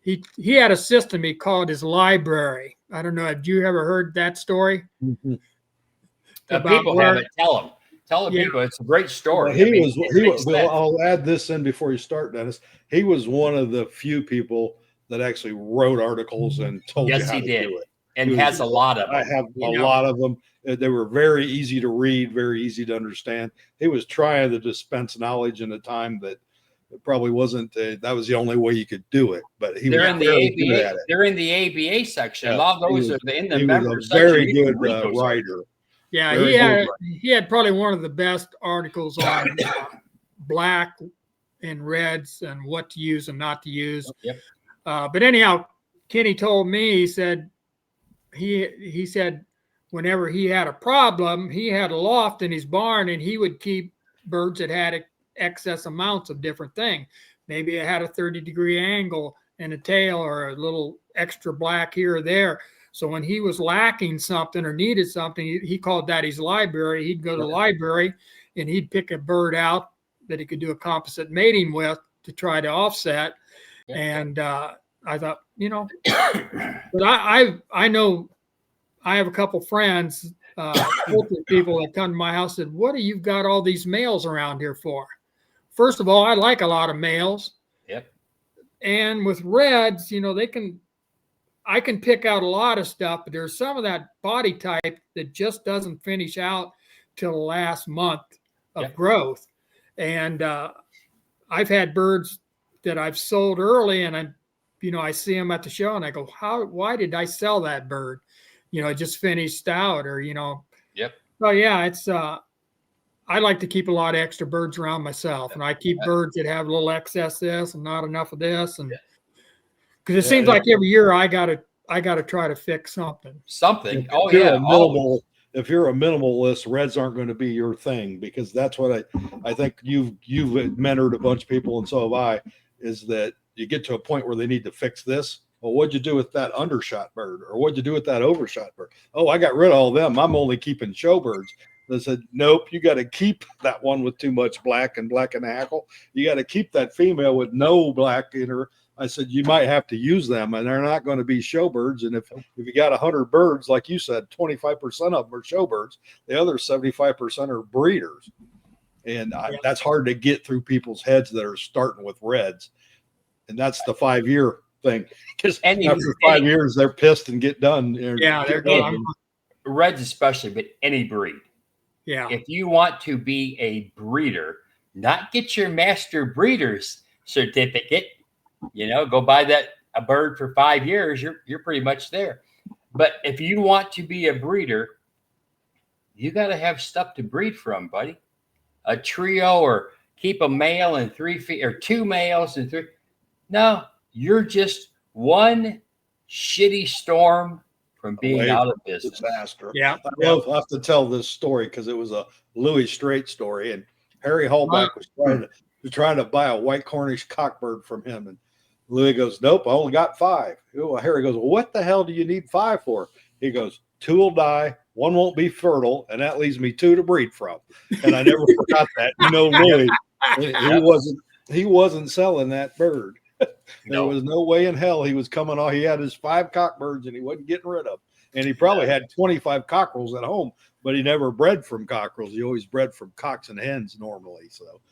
S3: he had a system he called his library. I don't know. Have you ever heard that story?
S2: Mm-hmm. People haven't. Tell them people. It's a great story.
S1: Well, I'll add this in before you start, Dennis. He was one of the few people that actually wrote articles and told you how to do it.
S2: And has a lot of them.
S1: I have a lot of them. They were very easy to read, very easy to understand. He was trying to dispense knowledge in a time that it probably wasn't. That was the only way you could do it. But they're in the ABA.
S2: They're in the ABA section. Yeah, a lot of those are in the members
S1: section. Very good writer.
S3: Yeah, he had probably one of the best articles on black and reds and what to use and not to use.
S2: Yep.
S3: But anyhow, Kenny told me, he said whenever he had a problem, he had a loft in his barn, and he would keep birds that had excess amounts of different things. Maybe it had a 30-degree angle and a tail or a little extra black here or there. So when he was lacking something or needed something, he called that his library. He'd go to the library and he'd pick a bird out that he could do a composite mating with to try to offset. And I thought, but I know I have a couple friends, people that come to my house and said, what do you got all these males around here for? First of all, I like a lot of males.
S2: Yep.
S3: And with reds, I can pick out a lot of stuff, but there's some of that body type that just doesn't finish out till the last month of growth. And I've had birds that I've sold early, and I see them at the show and I go, why did I sell that bird? It just finished out or.
S2: Yep.
S3: So yeah, it's, I like to keep a lot of extra birds around myself, and I keep birds that have a little excess this and not enough of this. And because it seems like every year I gotta try to fix something.
S1: If you're a minimalist, reds aren't going to be your thing, because that's what I think you've mentored a bunch of people, and so have I, is that you get to a point where they need to fix this. Well, what'd you do with that undershot bird? Or what'd you do with that overshot bird? Oh, I got rid of all them. I'm only keeping show birds. They said, nope, you got to keep that one with too much black and a hackle. You got to keep that female with no black in her. I said, you might have to use them, and they're not going to be showbirds. And if you got 100 birds, like you said, 25% of them are showbirds. The other 75% are breeders. And that's hard to get through people's heads that are starting with reds. And that's the 5-year thing. Because after 5 years, they're pissed and get done.
S3: They're done.
S2: Reds especially, but any breed.
S3: Yeah.
S2: If you want to be a breeder, not get your master breeder's certificate, go buy a bird for 5 years, you're pretty much there. But if you want to be a breeder, you got to have stuff to breed from, buddy. A trio, or keep a male and 3 feet, or 2 males and 3. No, you're just one shitty storm from being out of business.
S1: Disaster.
S3: Yeah.
S1: I have to tell this story because it was a Louis Strait story, and Harry Hallback was trying to buy a white Cornish cockbird from him, and Louis goes, "Nope, I only got 5." Well, Harry goes, "Well, what the hell do you need 5 for?" He goes, "2 will die, 1 won't be fertile, and that leaves me 2 to breed from." And I never forgot that. Louis, he wasn't selling that bird. There was no way in hell he was coming off. He had his 5 cockbirds and he wasn't getting rid of them. And he probably had 25 cockerels at home, but he never bred from cockerels. He always bred from cocks and hens normally. So,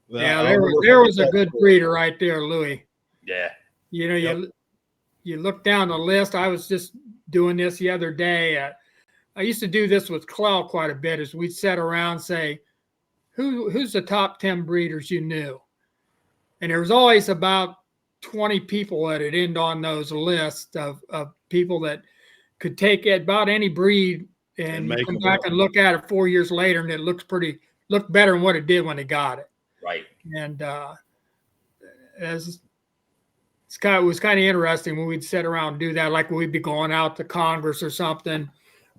S3: there was a good breeder right there, Louis.
S2: Yeah.
S3: You look down the list. I was just doing this the other day. I used to do this with Clell quite a bit, as we'd sit around and say, who's the top 10 breeders you knew? And there was always about 20 people that would end on those lists of people that could take about any breed and come back and look at it 4 years later, and it looked better than what it did when they got it.
S2: Right.
S3: And it was kind of interesting when we'd sit around and do that, like we'd be going out to Congress or something.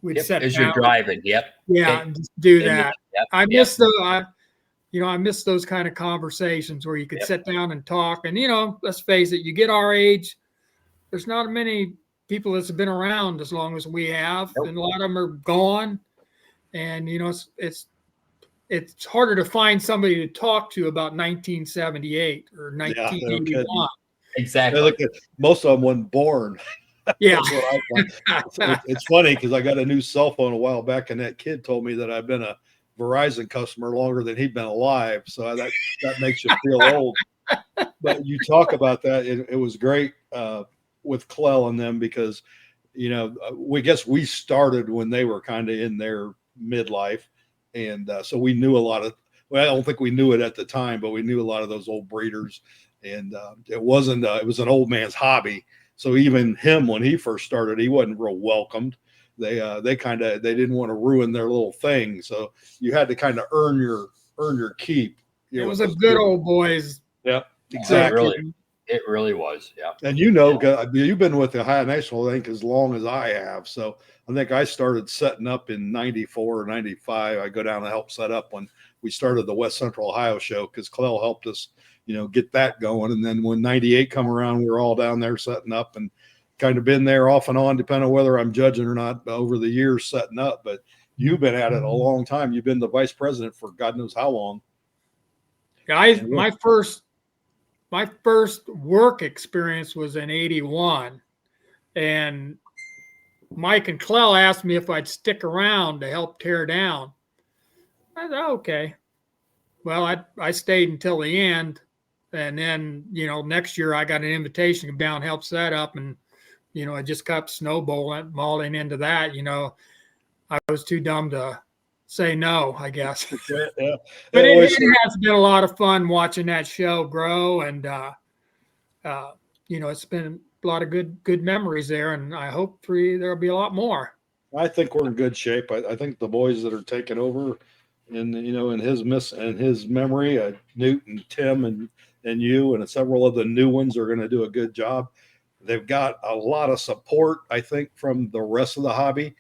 S3: We'd sit
S2: as
S3: down.
S2: You're driving. Yep.
S3: Yeah, and just do that.
S2: Yep.
S3: I miss I miss those kind of conversations where you could sit down and talk. And, let's face it, you get our age, there's not many people that's been around as long as we have. Nope. And a lot of them are gone. And, it's harder to find somebody to talk to about 1978 or 1981.
S2: Exactly.
S1: Most of them weren't born.
S3: Yeah.
S1: It's funny because I got a new cell phone a while back, and that kid told me that I've been a Verizon customer longer than he'd been alive. So that makes you feel old. But you talk about that. It was great with Clell and them because, we guess we started when they were kind of in their midlife. And so we knew a lot of, I don't think we knew it at the time, but we knew a lot of those old breeders. And it was an old man's hobby. So even him, when he first started, he wasn't real welcomed. They didn't want to ruin their little thing. So you had to kind of earn your keep.
S3: It was a good old boys.
S1: Yeah, exactly.
S2: It really was. Yeah.
S1: And you've been with the Ohio National, I think, as long as I have. So I think I started setting up in 94 or 95. I go down to help set up when we started the West Central Ohio show because Clell helped us, get that going. And then when 98 come around, we were all down there setting up and kind of been there off and on, depending on whether I'm judging or not over the years setting up. But you've been at it a long time. You've been the vice president for God knows how long.
S3: Guys, my first work experience was in 81. And Mike and Clell asked me if I'd stick around to help tear down. I said, okay. Well, I stayed until the end. And then, next year I got an invitation to come down and help set up. And, I just kept snowballing into that. I was too dumb to say no, I guess.
S1: Yeah.
S3: But it has been a lot of fun watching that show grow. And, it's been a lot of good memories there. And I hope there'll be a lot more.
S1: I think we're in good shape. I think the boys that are taking over in his memory, Newt and Tim and you and several of the new ones are going to do a good job. They've got a lot of support, I think, from the rest of the hobby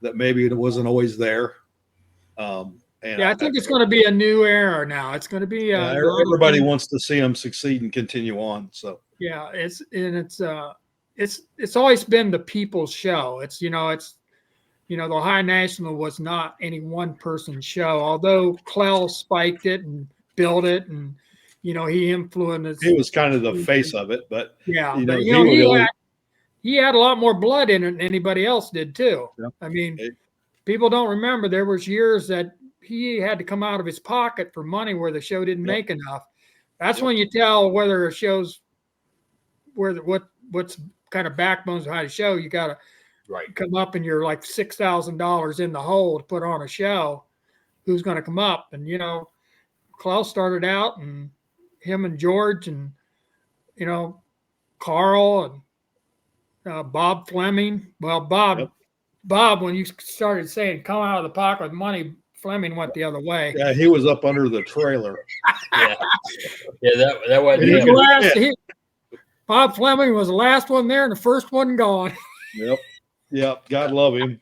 S1: that maybe it wasn't always there. I
S3: think it's going to be a new era now. It's going to be
S1: everybody wants to see them succeed and continue on. So
S3: yeah, it's always been the people's show. It's the Ohio National was not any one person show, although Clell spiked it and built it and he influenced.
S1: He was kind of the face of it, but
S3: Yeah,
S1: you know,
S3: but
S1: he would always,
S3: he had a lot more blood in it than anybody else did too.
S1: yeah.
S3: I mean, people don't remember there was years that he had to come out of his pocket for money where the show didn't
S1: Yep.
S3: make enough. That's
S1: Yep.
S3: when you tell whether a show's what's kind of backbones behind a show. You got to come up and you're like $6,000 in the hole to put on a show. Who's going to come up? And Klaus started out, and him and George, and Carl and Bob Fleming. Well, Bob, when you started saying come out of the pocket with money, Fleming went the other way.
S1: Yeah, he was up under the trailer.
S2: Yeah, that wasn't him.
S3: Bob Fleming was the last one there and the first one gone.
S1: Yep. God love him.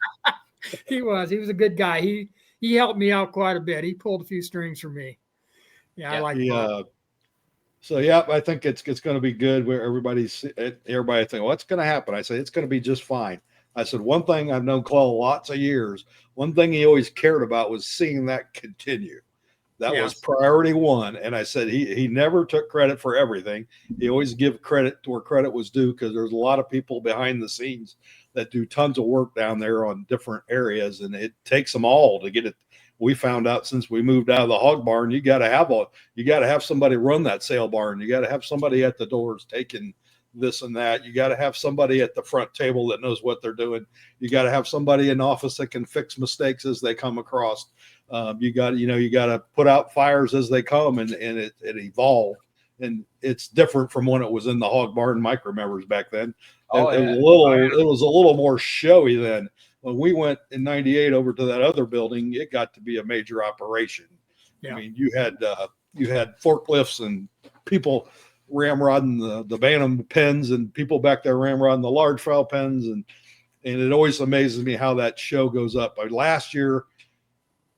S3: He was a good guy. He helped me out quite a bit. He pulled a few strings for me. Yeah, I like Bob.
S1: So I think it's going to be good. Where everybody think, what's going to happen? I say it's going to be just fine. I said one thing I've known Claude lots of years. One thing he always cared about was seeing that continue. That was priority one. And I said he never took credit for everything. He always give credit to where credit was due, because there's a lot of people behind the scenes that do tons of work down there on different areas, and it takes them all to get it. We found out since we moved out of the hog barn, you got to have somebody run that sale barn. You got to have somebody at the doors taking this and that. You got to have somebody at the front table that knows what they're doing. You got to have somebody in office that can fix mistakes as they come across. You got to put out fires as they come, and it evolved. And it's different from when it was in the hog barn. Mike remembers back then. It was a little more showy then. When we went in '98 over to that other building, it got to be a major operation. Yeah. I mean, you had forklifts and people ramrodding the Bantam pens, and people back there ramrodding the large fowl pens, and it always amazes me how that show goes up. Last year,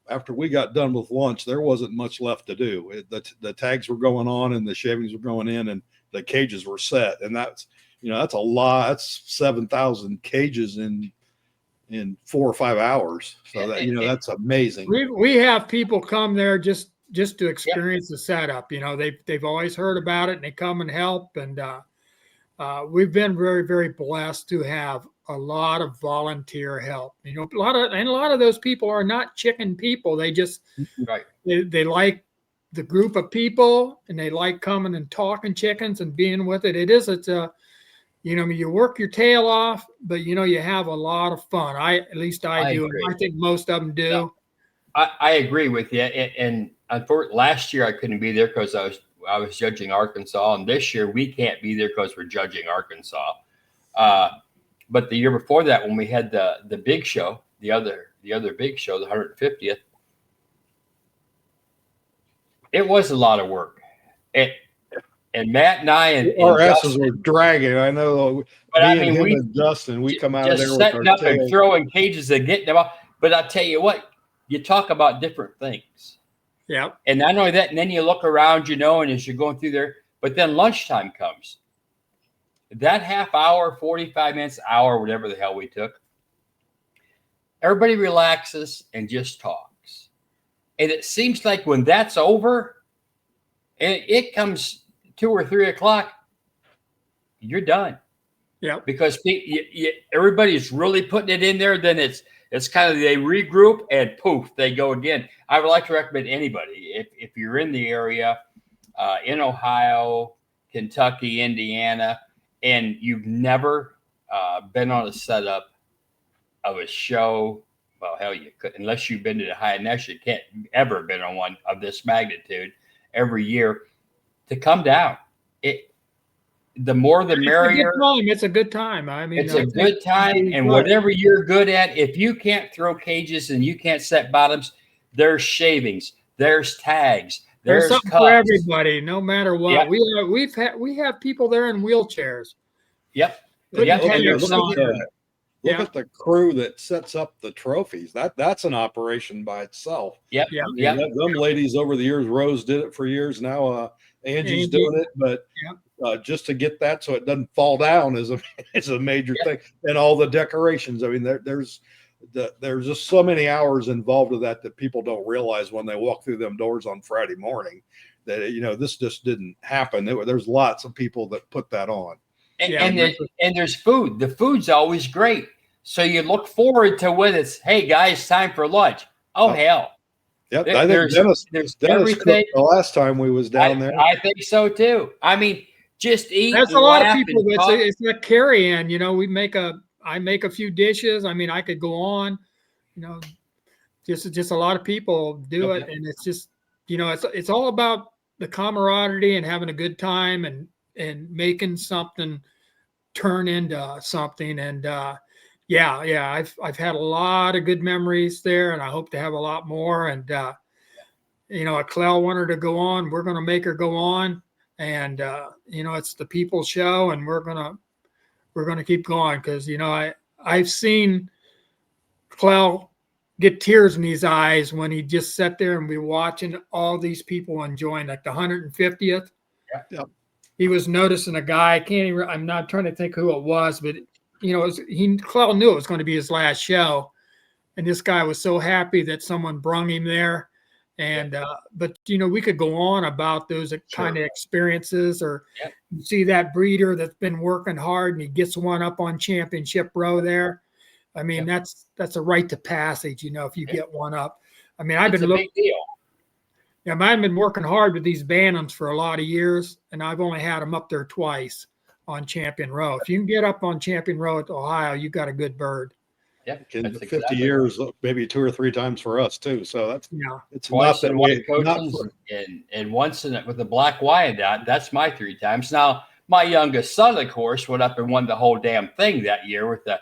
S1: after we got done with lunch, there wasn't much left to do. The tags were going on, and the shavings were going in, and the cages were set, and that's a lot. That's 7,000 cages in 4 or 5 hours. So that's amazing.
S3: We have people come there just to experience the setup. They've always heard about it, and they come and help. And we've been very, very blessed to have a lot of volunteer help. A lot of those people are not chicken people. They just they like the group of people, and they like coming and talking chickens and being with it. You work your tail off, but you have a lot of fun. At least I do. And I think most of them do.
S2: No, I agree with you. And unfortunately, last year I couldn't be there because I was judging Arkansas, and this year we can't be there because we're judging Arkansas. But the year before that, when we had the big show, the other big show, the 150th, it was a lot of work. And Matt and I and
S1: our asses were dragging. I know. But we and Justin, we come out of there
S2: setting up and throwing cages and getting them off. But I tell you what, you talk about different things.
S3: Yeah.
S2: And not only that, and then you look around, and as you're going through there, but then lunchtime comes. That half hour, 45 minutes, hour, whatever the hell we took, everybody relaxes and just talks. And it seems like when that's over, and it comes 2 or 3 o'clock, you're done.
S3: Yeah.
S2: Because everybody's really putting it in there. Then it's kind of, they regroup and poof, they go again. I would like to recommend anybody, if you're in the area, in Ohio, Kentucky, Indiana, and you've never been on a setup of a show, well, hell, you could, unless you've been to the High-Nest, you can't ever been on one of this magnitude every year. To come down, the more the merrier.
S3: It's a good time. I mean,
S2: it's a good time, and whatever you're good at, if you can't throw cages and you can't set bottoms, there's shavings, there's tags, there's
S3: something
S2: cuts.
S3: for everybody, no matter what. Yeah. We have people there in wheelchairs.
S2: Yep.
S1: Look at the crew that sets up the trophies. That's an operation by itself.
S2: Yep.
S3: Yeah.
S1: Them ladies over the years, Rose did it for years. Now Angie's doing it, but just to get that so it doesn't fall down is a major thing. And all the decorations. I mean, there's there's just so many hours involved with that people don't realize when they walk through them doors on Friday morning that, this just didn't happen. There's lots of people that put that on.
S2: And there's food. The food's always great. So you look forward to when it's, hey guys, time for lunch. Oh hell.
S1: Yep. I think Dennis everything. The last time we was down there.
S2: I think so too. I mean, just eat.
S3: That's a lot of people. It's a carry-in. I make a few dishes. I mean, I could go on. Just a lot of people do it, and it's just it's all about the camaraderie and having a good time and making something turn into something. And I've had a lot of good memories there, and I hope to have a lot more. And Clell wanted to go on. We're going to make her go on, and it's the people's show, and we're gonna keep going because I've seen Clell get tears in his eyes when he just sat there and be watching all these people enjoying, like the 150th.
S1: Yeah.
S3: He was noticing a guy. I'm not trying to think who it was, but Clell knew it was going to be his last show, and this guy was so happy that someone brung him there. And but we could go on about those kind of experiences, or you see that breeder that's been working hard and he gets one up on Championship Row there. I mean, that's a rite to passage, if you get one up. I mean, I've been looking. Big deal. Yeah, I've been working hard with these Bantams for a lot of years, and I've only had them up there twice on Champion Row. If you can get up on Champion Row at Ohio, you got a good bird.
S2: Yeah,
S1: in 50 years, maybe 2 or 3 times for us too. So that's it's
S2: twice
S1: not that way.
S2: And once with the Black Wyandotte. That's my 3 times. Now my youngest son, of course, went up and won the whole damn thing that year with the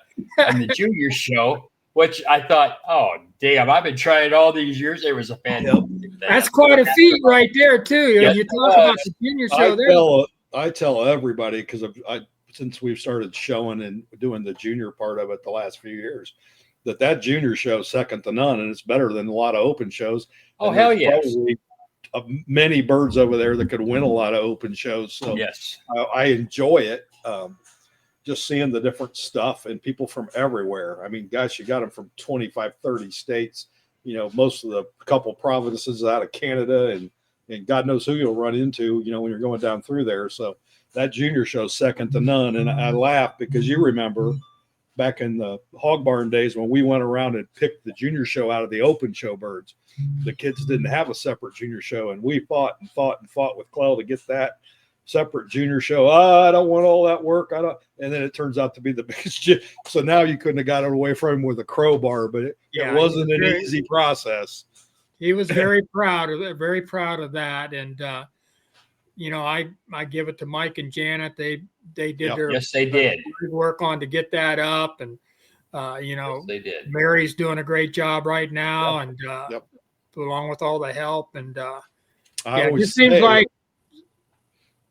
S2: junior show, which I thought, oh damn, I've been trying all these years. It was a fantastic thing.
S3: That's quite a feat right there too. Yes, you talk about the junior show there.
S1: I tell everybody because since we've started showing and doing the junior part of it the last few years, that junior show second to none, and it's better than a lot of open shows.
S2: Oh, hell yes.
S1: Many birds over there that could win a lot of open shows. So
S2: yes,
S1: I enjoy it. Just seeing the different stuff and people from everywhere. I mean, gosh, you got them from 25, 30 states, most of the couple provinces out of Canada and God knows who you'll run into, when you're going down through there. So that junior show second to none. And I laugh because you remember back in the hog barn days when we went around and picked the junior show out of the open show birds. The kids didn't have a separate junior show, and we fought with Clell to get that separate junior show. I don't want all that work. And then it turns out to be the biggest. So now you couldn't have got it away from him with a crowbar, but it wasn't an easy process.
S3: He was very proud of that. And, I give it to Mike and Janet. They did their work on to get that up. And,
S2: yes, they did.
S3: Mary's doing a great job right now. And, along with all the help. And, it just seems like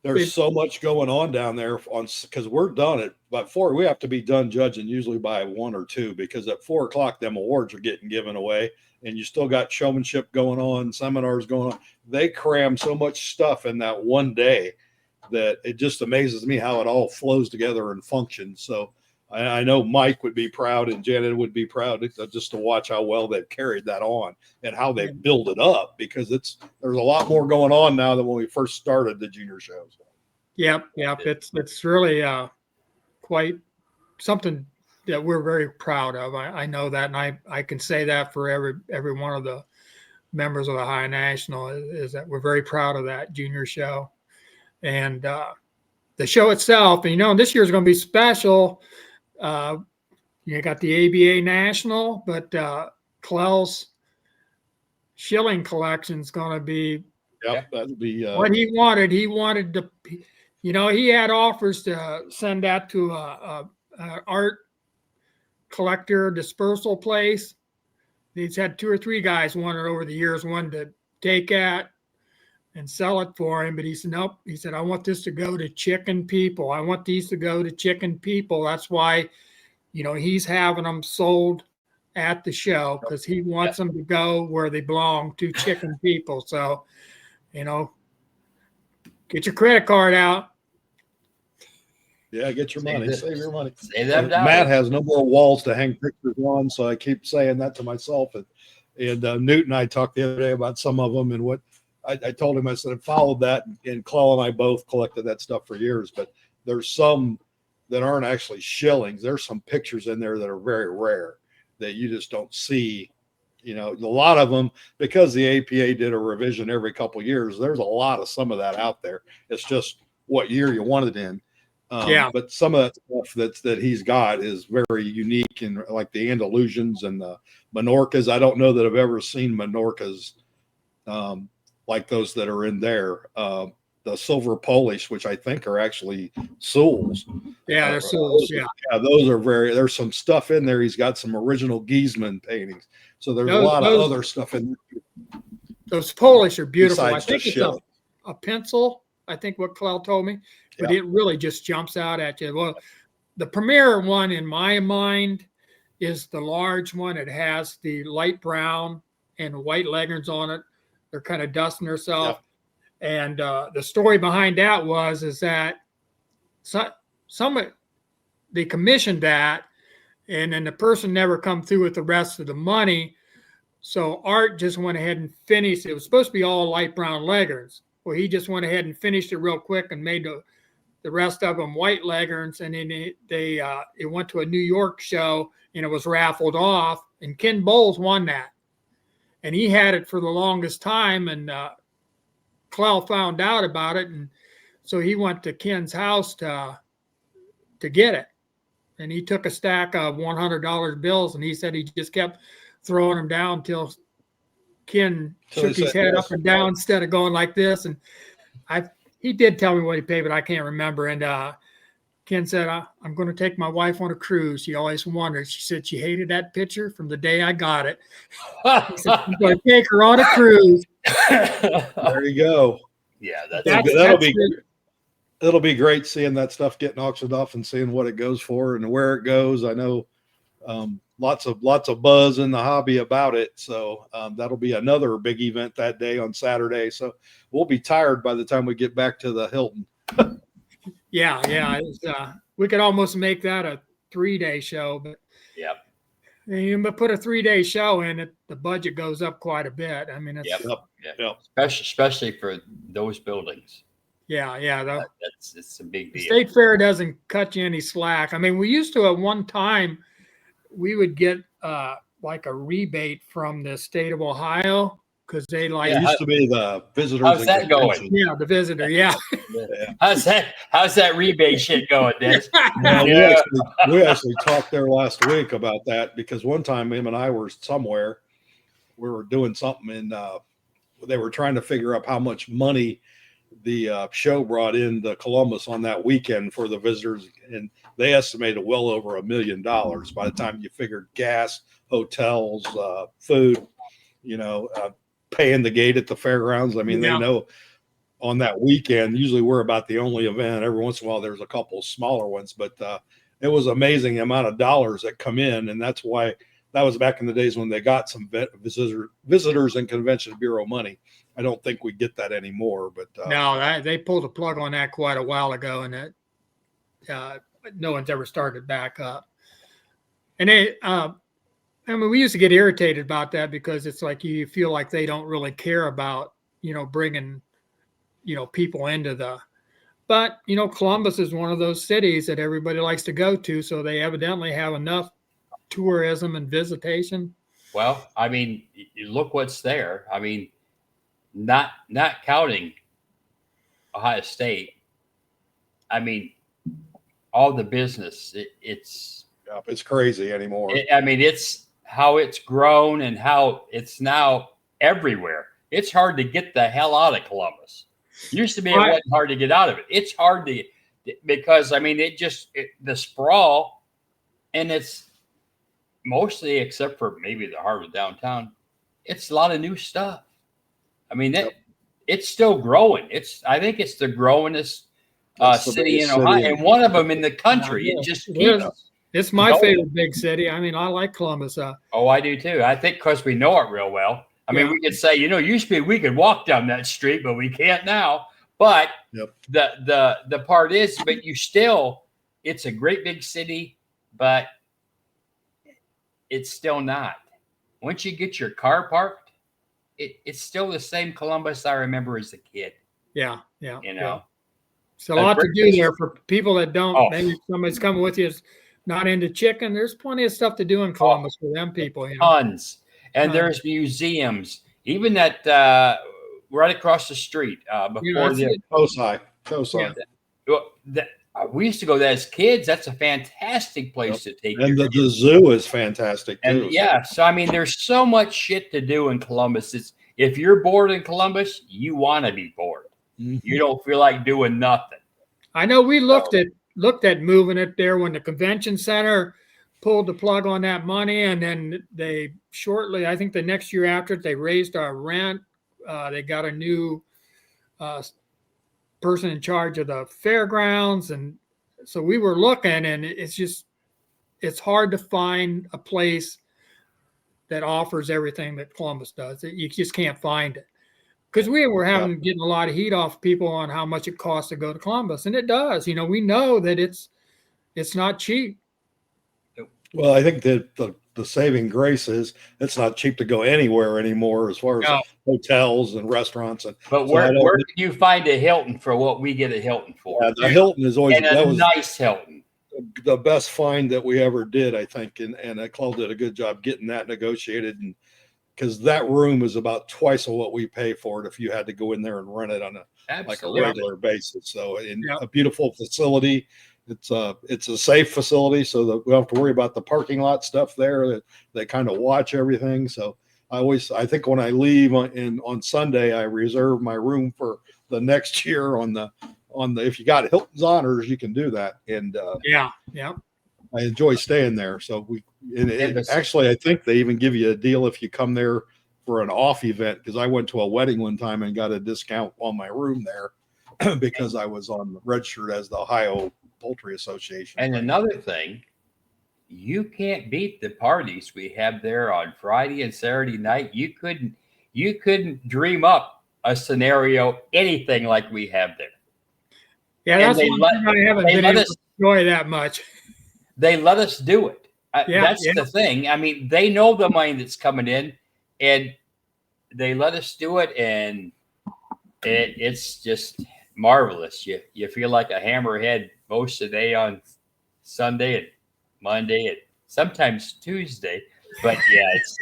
S1: there's so much going on down there because we're done at about 4. We have to be done judging usually by 1 or 2, because at 4 o'clock, them awards are getting given away. And you still got showmanship going on, seminars going on. They cram so much stuff in that one day that it just amazes me how it all flows together and functions. So I know Mike would be proud and Janet would be proud just to watch how well they've carried that on and how they build it up, because there's a lot more going on now than when we first started the junior shows.
S3: Yep. It's really quite something that we're very proud of. I know that, and I can say that for every one of the members of the High National is that we're very proud of that junior show. And the show itself, and this year is going to be special. You got the ABA National, but Clell's shilling collection is going to be
S1: that'd be
S3: what he wanted. He wanted to, he had offers to send that to a art collector dispersal place. He's had 2 or 3 guys wanted over the years, wanted to take that and sell it for him, but he said nope. He said, I want this to go to chicken people. I want these to go to chicken people. That's why he's having them sold at the show, because he wants them to go where they belong, to chicken people. So get your credit card out.
S1: Yeah, get your money. Save your money.
S2: Save them dollars.
S1: Matt has no more walls to hang pictures on, so I keep saying that to myself. And Newt and I talked the other day about some of them, and what I told him, I said, I followed that, and Claude and I both collected that stuff for years, but there's some that aren't actually shillings. There's some pictures in there that are very rare that you just don't see. You know, a lot of them, because the APA did a revision every couple of years, there's a lot of some of that out there. It's just what year you want it in. But some of that stuff that he's got is very unique, and like the Andalusians and the Menorcas. I don't know that I've ever seen Menorcas like those that are in there. The silver Polish, which I think are actually Sewells.
S3: Yeah, they're Sewells. Yeah,
S1: those are there's some stuff in there. He's got some original Giesman paintings. So there's a lot of other stuff in there.
S3: Those Polish are beautiful. I
S1: Besides
S3: think
S1: just
S3: it's a pencil, I think what Cloud told me, but it really just jumps out at you. Well, the premier one in my mind is the large one. It has the light brown and white leggings on it. They're kind of dusting herself. And the story behind that is that they commissioned that, and then the person never come through with the rest of the money. So Art just went ahead and finished. It was supposed to be all light brown leggings. Well, he just went ahead and finished it real quick and made the rest of them white leggings. And then it went to a New York show, and it was raffled off. And Ken Bowles won that. And he had it for the longest time. And Clell found out about it. And so he went to Ken's house to get it. And he took a stack of $100 bills, and he said he just kept throwing them down until Ken shook his head up and down instead of going like this. And he did tell me what he paid, but I can't remember. And Ken said, I'm going to take my wife on a cruise. She always wondered. She said she hated that picture from the day I got it. He said, I'm going to take her on a cruise.
S1: There you go.
S2: Yeah,
S1: it'll be great seeing that stuff getting auctioned off and seeing what it goes for and where it goes. I know lots of buzz in the hobby about it. So that'll be another big event that day on Saturday. So we'll be tired by the time we get back to the Hilton.
S3: Yeah. We could almost make that a 3-day show, but but put a 3-day show in it, the budget goes up quite a bit. I mean, it's
S2: especially for those buildings.
S3: It's
S2: a big deal.
S3: State Fair doesn't cut you any slack. I mean, we used to at one time, we would get like a rebate from the state of Ohio because they
S1: it used to be the visitors.
S2: How's that going?
S3: Yeah, the visitor. Yeah.
S2: How's that rebate shit going, Dennis?
S1: We actually talked there last week about that because one time him and I were somewhere, we were doing something, and they were trying to figure out how much money the show brought in to Columbus on that weekend for the visitors, and they estimated well over $1 million by the time you figured gas, hotels, food, paying the gate at the fairgrounds. I mean, they know on that weekend, usually we're about the only event. Every once in a while, there's a couple smaller ones, but it was amazing the amount of dollars that come in. And that's why that was back in the days when they got some visitors and Convention Bureau money. I don't think we get that anymore, but
S3: no, they pulled the plug on that quite a while ago, and that no one's ever started back up. And we used to get irritated about that because it's like you feel like they don't really care about bringing people into but Columbus is one of those cities that everybody likes to go to, so they evidently have enough tourism and visitation.
S2: Well, I mean, you look what's there. I mean, not counting Ohio State. I mean, all the business. It's
S1: crazy anymore.
S2: It's how it's grown and how it's now everywhere. It's hard to get the hell out of Columbus. Used to be it wasn't hard to get out of it. It's hard because the sprawl, and it's mostly, except for maybe the heart of downtown, it's a lot of new stuff. I mean, it's still growing. I think it's the growingest city in Ohio, and one of them in the country. It just keeps.
S3: It's my favorite big city. I mean, I like Columbus.
S2: Oh, I do too. I think because we know it real well. I mean, we could say, used to be we could walk down that street, but we can't now. But the part is, but you still, it's a great big city, but it's still not. Once you get your car parked, it's still the same Columbus I remember as a kid.
S3: Yeah.
S2: You know,
S3: It's a lot to do there for people that don't.
S2: Oh.
S3: Maybe somebody's coming with you is not into chicken. There's plenty of stuff to do in Columbus for them people. You know,
S2: tons. And there's museums, even that right across the street before the
S1: Cosi.
S2: we used to go there as kids. That's a fantastic place to take.
S1: And the zoo is fantastic too.
S2: And yeah, so I mean, there's so much shit to do in Columbus. It's, if you're bored in Columbus, you want to be bored.
S1: Mm-hmm.
S2: You don't feel like doing nothing.
S3: I know we looked at moving it there when the convention center pulled the plug on that money, and then they shortly, I think the next year after it, they raised our rent. They got a new person in charge of the fairgrounds, and so we were looking, and it's hard to find a place that offers everything that Columbus does. You just can't find it, because we were getting a lot of heat off people on how much it costs to go to Columbus, and it does. You know, we know that it's not cheap.
S1: Well, I think that the saving grace is it's not cheap to go anywhere anymore as far as hotels and restaurants.
S2: But where can you find a Hilton for what we get a Hilton for?
S1: Yeah, the Hilton is always
S2: nice Hilton.
S1: The best find that we ever did, I think, and Claude did a good job getting that negotiated, and because that room is about twice of what we pay for it if you had to go in there and rent it on a regular basis. So a beautiful facility. It's a safe facility, so that we don't have to worry about the parking lot stuff there. They kind of watch everything. So I think when I leave on Sunday, I reserve my room for the next year on the if you got Hilton's Honors, you can do that. And I enjoy staying there. So actually, I think they even give you a deal if you come there for an off event, because I went to a wedding one time and got a discount on my room there because I was on registered as the Ohio Poultry Association.
S2: And another thing, you can't beat the parties we have there on Friday and Saturday night. You couldn't dream up a scenario anything like we have there.
S3: Yeah, that's one thing I haven't been able to enjoy that much.
S2: They let us do it. That's the thing. I mean, they know the money that's coming in, and they let us do it, and it's just marvelous. You feel like a hammerhead most of the day on Sunday and Monday and sometimes Tuesday. But yeah, it's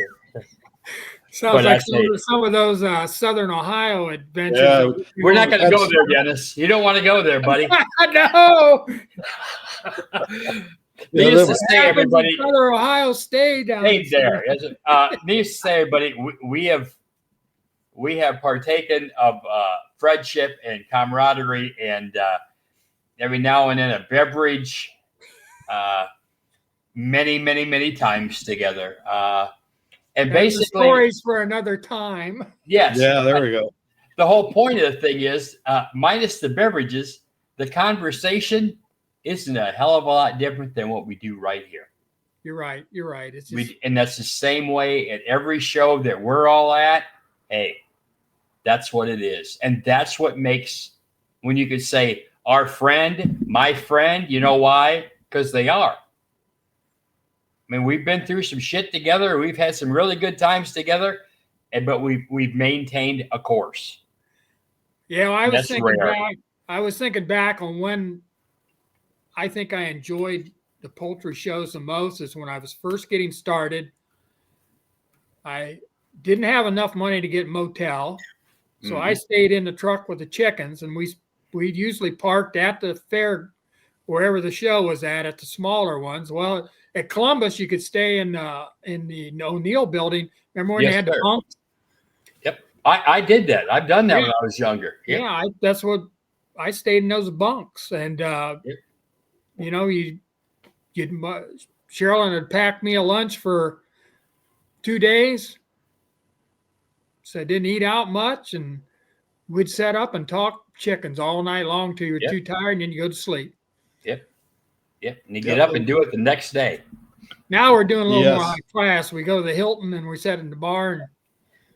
S3: sounds like some of those Southern Ohio adventures.
S1: Yeah,
S2: we're not going to go there, Dennis. You don't want to go there, buddy.
S3: No.
S2: Needless to say, everybody.
S3: Southern Ohio stayed down
S2: there. Needless to say, everybody, we have partaken of friendship and camaraderie, and every now and then a beverage, many times together. And basically,
S3: stories for another time.
S2: Yes.
S1: Yeah, there we go.
S2: The whole point of the thing is, minus the beverages, the conversation isn't a hell of a lot different than what we do right here.
S3: You're right. It's just...
S2: and that's the same way at every show that we're all at. Hey, that's what it is. And that's what makes, when you could say, our friend, my friend, you know why? Because they are. I mean, we've been through some shit together. We've had some really good times together, but we've maintained a course.
S3: Yeah, I was thinking back on when I think I enjoyed the poultry shows the most is when I was first getting started. I didn't have enough money to get a motel, so I stayed in the truck with the chickens, and we'd usually parked at the fair, wherever the show was at the smaller ones. Well, at Columbus, you could stay in the O'Neill building. Remember when they had the bunks?
S2: Yep, I did that. I've done that when I was younger. Yep.
S3: Yeah, that's what I stayed in, those bunks, and you know, Sherilyn had packed me a lunch for 2 days, so I didn't eat out much, and we'd set up and talk chickens all night long till you were too tired, and then you go to sleep.
S2: Yep, and you get up and do it the next day.
S3: Now we're doing a little more high class. We go to the Hilton and we sit in the bar.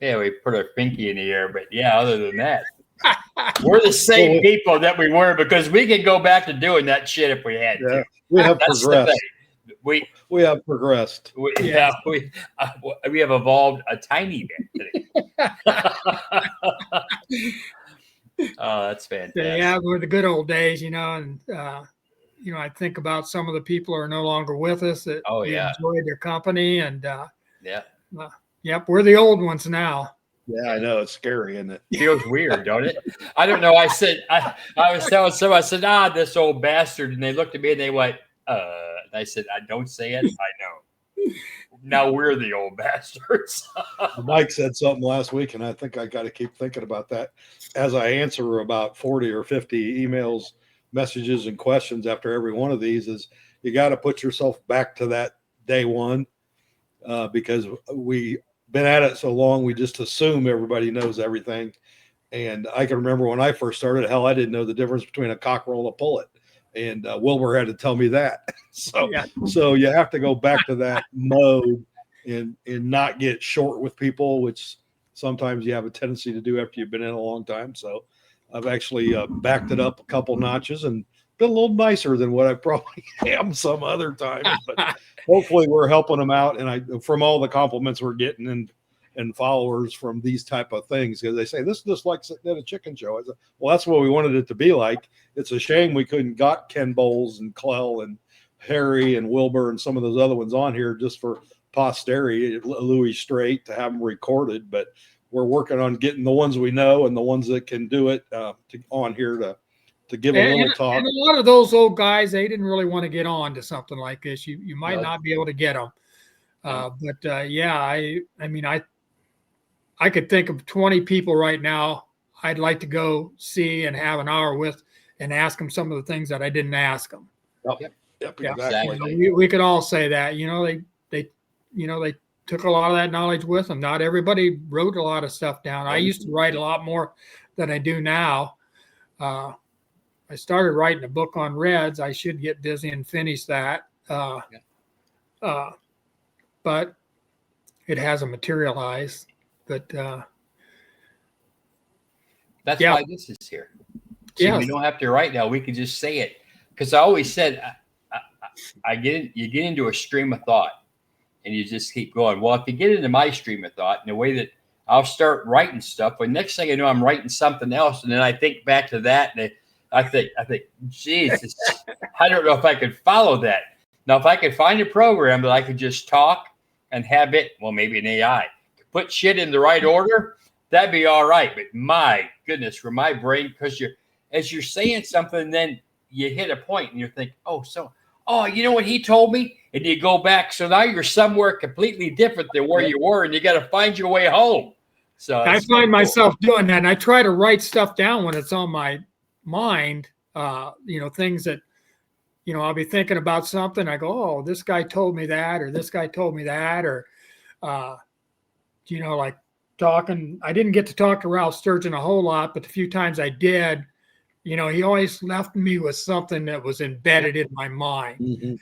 S2: And we put our pinky in the air, but other than that. We're the same people that we were, because we could go back to doing that shit if we had to.
S1: We have
S2: That's
S1: progressed.
S2: the thing.
S1: We have progressed.
S2: We have evolved a tiny bit today. Oh, that's fantastic.
S3: Yeah, were the good old days, and I think about some of the people who are no longer with us that we enjoyed their company, and yep, we're the old ones now.
S1: Yeah, I know, it's scary, isn't it?
S2: Feels weird, don't it? I don't know. I was telling someone, I said, this old bastard, and they looked at me and they went, and I said, I don't say it. I know. Now we're the old bastards.
S1: Mike said something last week, and I think I got to keep thinking about that as I answer about 40 or 50 emails, messages, and questions after every one of these. Is you got to put yourself back to that day one, because we been at it so long, we just assume everybody knows everything. And I can remember when I first started, hell, I didn't know the difference between a cockerel and a pullet. And Wilbur had to tell me that. So you have to go back to that mode and not get short with people, which sometimes you have a tendency to do after you've been in a long time. So I've actually backed it up a couple notches and been a little nicer than what I probably am some other times. But hopefully we're helping them out. And from all the compliments we're getting and followers from these type of things, because they say this is just like sitting at a chicken show. I said, well, that's what we wanted it to be like. It's a shame we couldn't got Ken Bowles and Clell and Harry and Wilbur and some of those other ones on here just for posterity, Louis Straight, to have them recorded. But we're working on getting the ones we know and the ones that can do it on here to give a little talk. And
S3: a lot of those old guys, they didn't really want to get on to something like this. You might not be able to get them. I could think of 20 people right now I'd like to go see and have an hour with and ask them some of the things that I didn't ask them.
S1: Yep, exactly.
S3: We could all say that. They took a lot of that knowledge with them. Not everybody wrote a lot of stuff down. I used to write a lot more than I do now. I started writing a book on Reds. I should get busy and finish that. But it hasn't materialized. But
S2: that's why this is here. So we don't have to write now. We can just say it. Because I always said, you get into a stream of thought and you just keep going. Well, if you get into my stream of thought in the way that I'll start writing stuff, but next thing I know, I'm writing something else. And then I think back to that. And I think, geez, I don't know if I could follow that. Now, if I could find a program that I could just talk and have it, well, maybe an AI, put shit in the right order, that'd be all right. But my goodness, for my brain, because as you're saying something, then you hit a point and you think, you know what he told me? And you go back. So now you're somewhere completely different than where you were, and you got to find your way home. So
S3: I find myself doing that. And I try to write stuff down when it's on my mind, things that, I'll be thinking about something. I go, oh, this guy told me that, or this guy told me that, or, like talking. I didn't get to talk to Ralph Sturgeon a whole lot, but the few times I did, he always left me with something that was embedded in my mind,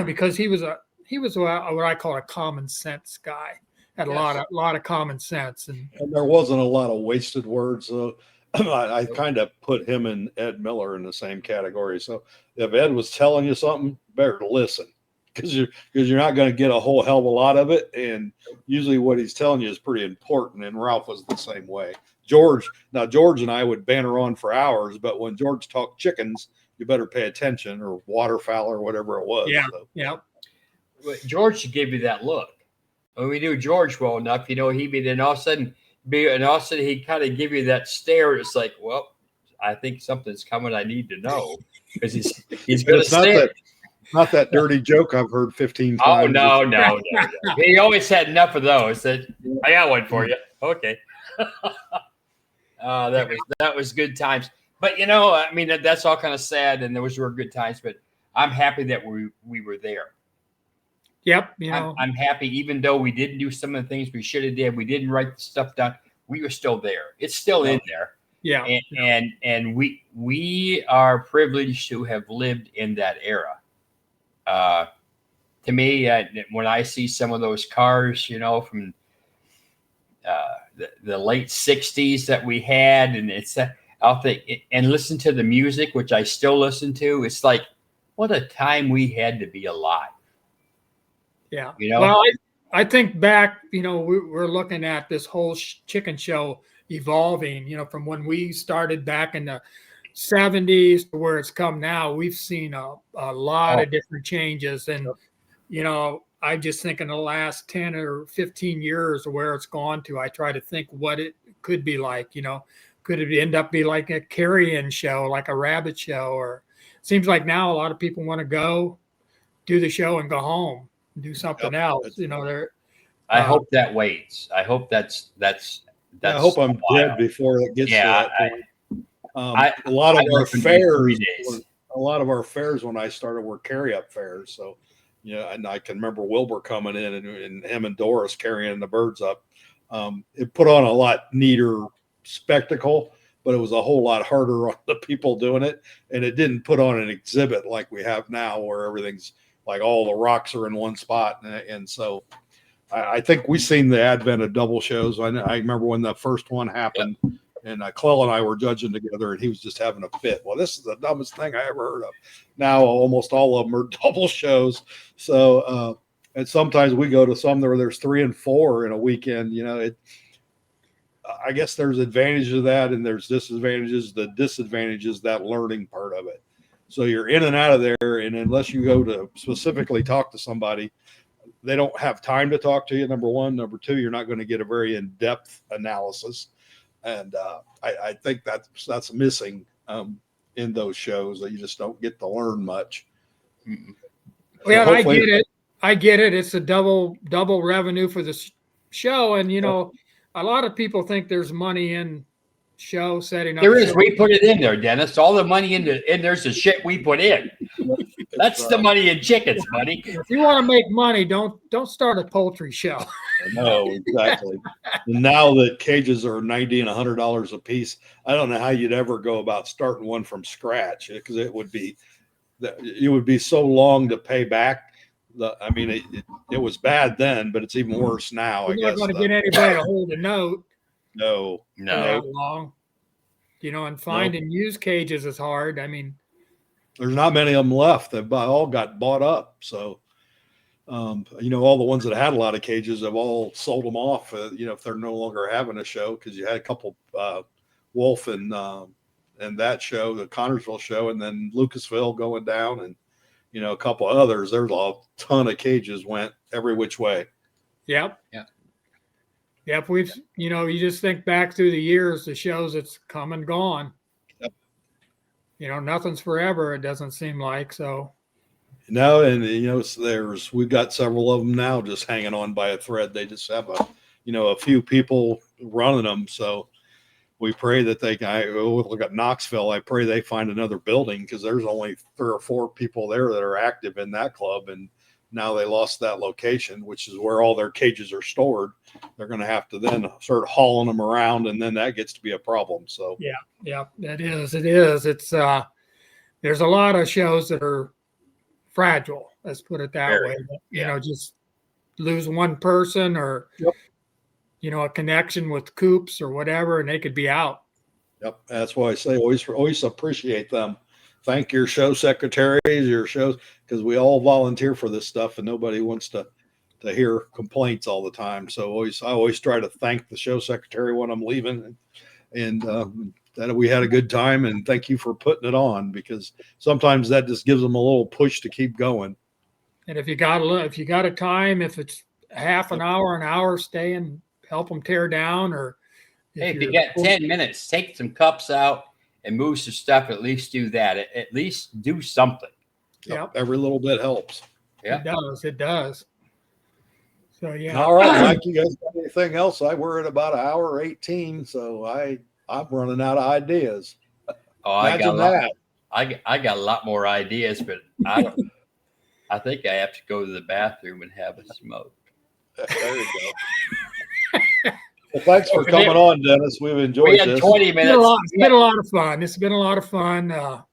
S3: because he was what I call a common sense guy. Had a lot of common sense, and
S1: there wasn't a lot of wasted words. So I kind of put him and Ed Miller in the same category. So if Ed was telling you something, better listen, because you're not going to get a whole hell of a lot of it. And usually what he's telling you is pretty important. And Ralph was the same way. George and I would banter on for hours, but when George talked chickens, you better pay attention, or waterfowl or whatever it was.
S2: But George should give you that look. When we knew George well enough, he'd be, then all of a sudden he'd kind of give you that stare. It's like, well, I think something's coming. I need to know, because he's going to say it.
S1: Not that dirty joke I've heard 15 times.
S2: Oh, no. He always had enough of those. I got one for you. Okay. That was good times. But, that's all kind of sad, and those were good times. But I'm happy that we were there.
S3: Yep.
S2: I'm happy, even though we didn't do some of the things we should have did. We didn't write the stuff down. We were still there. It's still in there.
S3: Yeah.
S2: And we are privileged to have lived in that era. To me, when I see some of those cars, from the late 60s that we had, and it's out there, and listen to the music, which I still listen to. It's like, what a time we had to be alive.
S3: Yeah.
S2: You know?
S3: Well, I think back, we're looking at this whole chicken show evolving, from when we started back in the 70s to where it's come now. We've seen a lot of different changes. And, I just think in the last 10 or 15 years where it's gone to, I try to think what it could be like, could it end up be like a carrion show, like a rabbit show? Or it seems like now a lot of people want to go do the show and go home, do something else.
S2: I hope that waits. I hope that's
S1: I hope I'm dead before it gets to that point. A lot of our fairs when I started were carry-up fairs. So, and I can remember Wilbur coming in and him and Doris carrying the birds up. It put on a lot neater spectacle, but it was a whole lot harder on the people doing it. And it didn't put on an exhibit like we have now where everything's like all the rocks are in one spot. And so I think we've seen the advent of double shows. I remember when the first one happened, and Clell and I were judging together, and he was just having a fit. Well, this is the dumbest thing I ever heard of. Now almost all of them are double shows. So, and sometimes we go to some where there's 3 and 4 in a weekend. I guess there's advantages of that, and there's disadvantages. The disadvantage is that learning part of it. So you're in and out of there, and unless you go to specifically talk to somebody, they don't have time to talk to you, number one. Number two, you're not going to get a very in-depth analysis. And I think that's missing in those shows, that you just don't get to learn much.
S3: Yeah, so I get it. It's a double revenue for the show. And, a lot of people think there's money in show setting up.
S2: There is. We put it in there, Dennis. All the money in there's the shit we put in. That's the money in chickens, buddy.
S3: If you want to make money, don't start a poultry show.
S1: No, exactly. Now that cages are $90 and $100 a piece, I don't know how you'd ever go about starting one from scratch, because it would be so long to pay back. It was bad then, but it's even worse now.
S3: You're not going to get anybody to hold a note.
S1: No.
S3: That long. And finding used cages is hard.
S1: There's not many of them left. They've all got bought up. So, all the ones that had a lot of cages have all sold them off, if they're no longer having a show, because you had a couple Wolf and that show, the Connorsville show, and then Lucasville going down, and, a couple others. There's a ton of cages went every which way.
S3: Yep. Yeah. Yep. We've, you just think back through the years, the shows that's come and gone. Yep. Nothing's forever. It doesn't seem like so.
S1: No, and we've got several of them now just hanging on by a thread. They just have a few people running them. So we pray that look at Knoxville. I pray they find another building, because there's only 3 or 4 people there that are active in that club, and now they lost that location, which is where all their cages are stored. They're going to have to then start hauling them around, and then that gets to be a problem. So
S3: yeah, it is. It's there's a lot of shows that are fragile. Let's put it that way. Just lose one person, or a connection with coops or whatever, and they could be out.
S1: Yep, that's why I say always appreciate them. Thank your show secretaries, your shows, because we all volunteer for this stuff, and nobody wants to hear complaints all the time. So I always try to thank the show secretary when I'm leaving, and that we had a good time, and thank you for putting it on, because sometimes that just gives them a little push to keep going.
S3: And if you got a time, if it's half an hour, stay and help them tear down, or
S2: if you get 10 minutes, take some cups out and move some stuff. At least do that. At least do something.
S3: Yep.
S1: Every little bit helps.
S3: Yeah, it does. So yeah.
S1: All right, Mike, you guys got anything else? We're at about an hour 18, so I'm running out of ideas.
S2: Oh, I got a lot more ideas, but I think I have to go to the bathroom and have a smoke.
S1: There you go. Well, thanks for coming on, Dennis. We've enjoyed
S2: this. We had 20 minutes.
S3: It's been a lot of fun. It's been a lot of fun.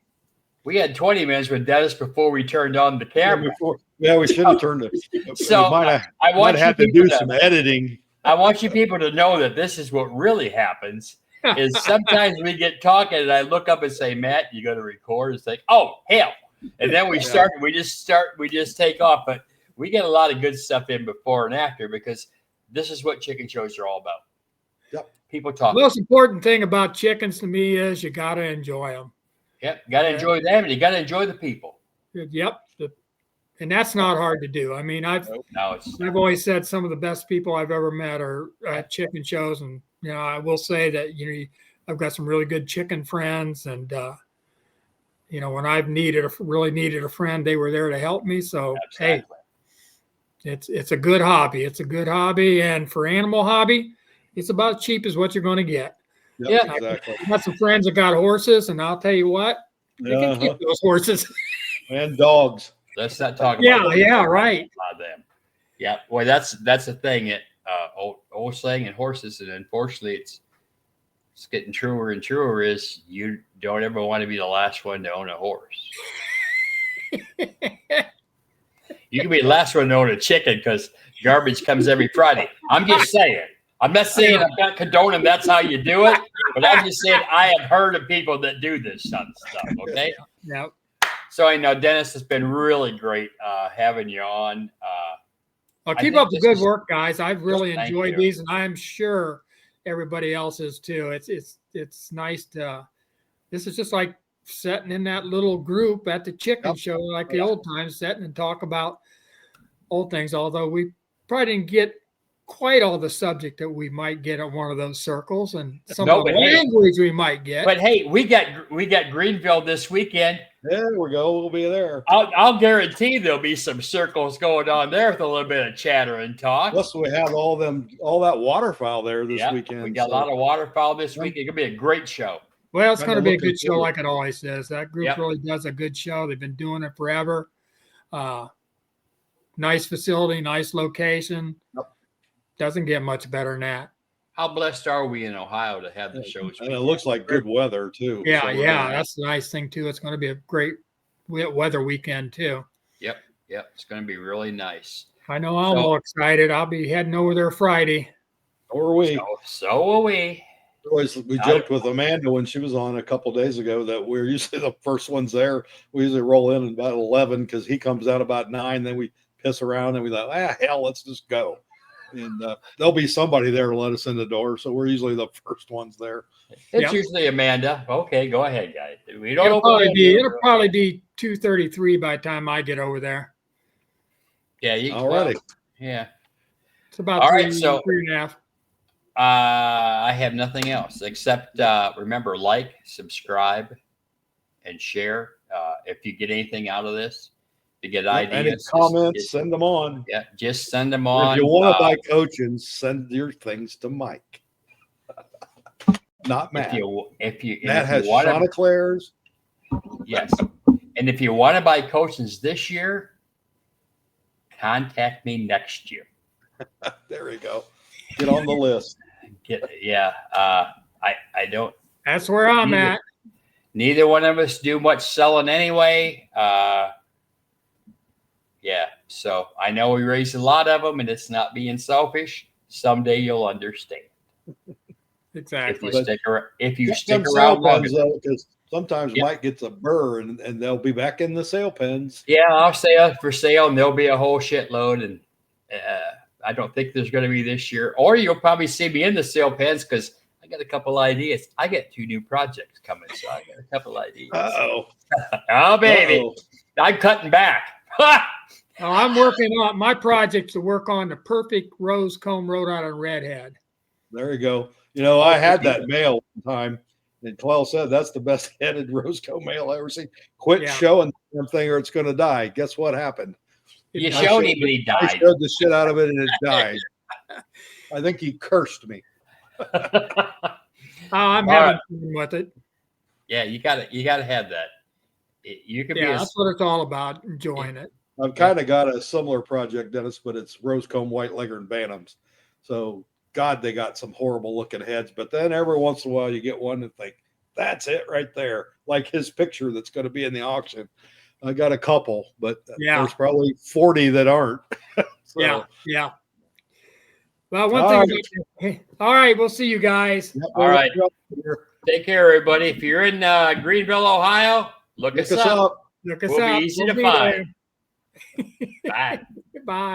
S2: We had 20 minutes with Dennis before we turned on the camera.
S1: We should have turned it.
S2: So
S1: I might have had to do some editing
S2: I want you people to know that this is what really happens. Is sometimes we get talking and I look up and say, Matt, you got to record. It's like, oh hell, and then we start. We just take off. But we get a lot of good stuff in before and after because this is what chicken shows are all about.
S1: Yep.
S2: People talk.
S3: The most important thing about chickens to me is you got to enjoy them.
S2: Yep. Got to enjoy them and you got to enjoy the people.
S3: Yep. And that's not hard to do. I mean, I've always said some of the best people I've ever met are at chicken shows. And, I will say that, I've got some really good chicken friends. And, when I've really needed a friend, they were there to help me. So, Hey, it's a good hobby. It's a good hobby. And for animal hobby, it's about cheap as what you're going to get.
S1: Yep, exactly.
S3: I've got some friends that got horses, and I'll tell you what, they can keep those horses.
S1: And dogs.
S2: Let's not talk about
S3: right.
S2: About them. Yeah, boy, that's the thing. Old saying in horses, and unfortunately, it's getting truer and truer. Is you don't ever want to be the last one to own a horse. You can be the last one to own a chicken because garbage comes every Friday. I'm just saying. I'm not saying I'm not condoning that's how you do it, but I'm just saying I have heard of people that do this stuff. Okay.
S3: Yep.
S2: So I know, Dennis, it's been really great having you on.
S3: Well, keep up the good work, guys. I've really enjoyed these, and I'm sure everybody else is too. It's nice to. This is just like sitting in that little group at the chicken show, like the old times, sitting and talk about old things. Although we probably didn't get quite all the subject that we might get at one of those circles, and some of the language we might get.
S2: But hey, we got Greenville this weekend.
S1: There we go. We'll be there.
S2: I'll guarantee there'll be some circles going on there with a little bit of chatter and talk.
S1: Plus, we have all that waterfowl there this weekend.
S2: We got a lot of waterfowl this week. It's gonna be a great show.
S3: Well, it's going to be a good show, like it always does. That group really does a good show. They've been doing it forever. Nice facility, nice location.
S1: Yep.
S3: Doesn't get much better than that.
S2: How blessed are we in Ohio to have the shows?
S1: And it looks like good weather too.
S3: Yeah, that's the nice thing too. It's going to be a great weather weekend too.
S2: Yep. It's going to be really nice.
S3: I know I'm all excited. I'll be heading over there Friday.
S1: So are we.
S2: So are we.
S1: We joked with Amanda when she was on a couple of days ago that we're usually the first ones there. We usually roll in at about 11 because he comes out about 9. Then we piss around and we thought, hell, let's just go. And there'll be somebody there to let us in the door. So we're usually the first ones there.
S2: It's usually Amanda. Okay, go ahead, guys.
S3: It'll probably be 2:33 by the time I get over there.
S2: Yeah, you
S1: already.
S2: Yeah.
S3: It's about 3.5.
S2: I have nothing else except remember, like, subscribe, and share. If you get anything out of this, to get ideas,
S1: any comments, send them on.
S2: Yeah, just send them on.
S1: If you want to buy coaching, send your things to Mike, not Matt.
S2: Matt
S1: has Chanticleers.
S2: Yes, and if you want to buy coachings this year, contact me next year.
S1: There we go. Get on the list.
S2: I don't.
S3: That's where I'm at.
S2: Neither one of us do much selling anyway. So I know we raise a lot of them, and it's not being selfish. Someday you'll understand.
S3: Exactly.
S2: If you stick around long enough.
S1: Because sometimes Mike gets a burr, and they'll be back in the sale pens.
S2: Yeah, I'll say for sale, and there'll be a whole shitload, and I don't think there's going to be this year. Or you'll probably see me in the sale pens because I got a couple ideas. I got 2 new projects coming, so I got a couple ideas. Oh, baby. I'm cutting back.
S3: I'm working on my project to work on the perfect rose comb Rhode Island Red head.
S1: There you go. I had that male one time, and Clell said that's the best headed rose comb male I ever seen. Quit showing the thing or it's going to die. Guess what happened?
S2: You showed him, and he died.
S1: I showed the shit out of it, and it died. I think he cursed me.
S3: I'm having fun with it.
S2: Yeah, you got to have that. You could be.
S3: That's what it's all about. Enjoying it.
S1: I've kind of got a similar project, Dennis, but it's rose comb white leghorn bantams. So, God, they got some horrible looking heads. But then every once in a while, you get one and think, that's it right there. Like his picture that's going to be in the auction. I got a couple, but there's probably 40 that aren't.
S3: Yeah. Well, one
S1: All
S3: thing. All right, we'll see you guys.
S2: All right. Take care, everybody. If you're in Greenville, Ohio, look us up.
S3: Look us
S2: We'll
S3: up.
S2: be easy
S3: We'll
S2: to
S3: be
S2: find.
S3: there.
S2: Bye.
S3: Bye.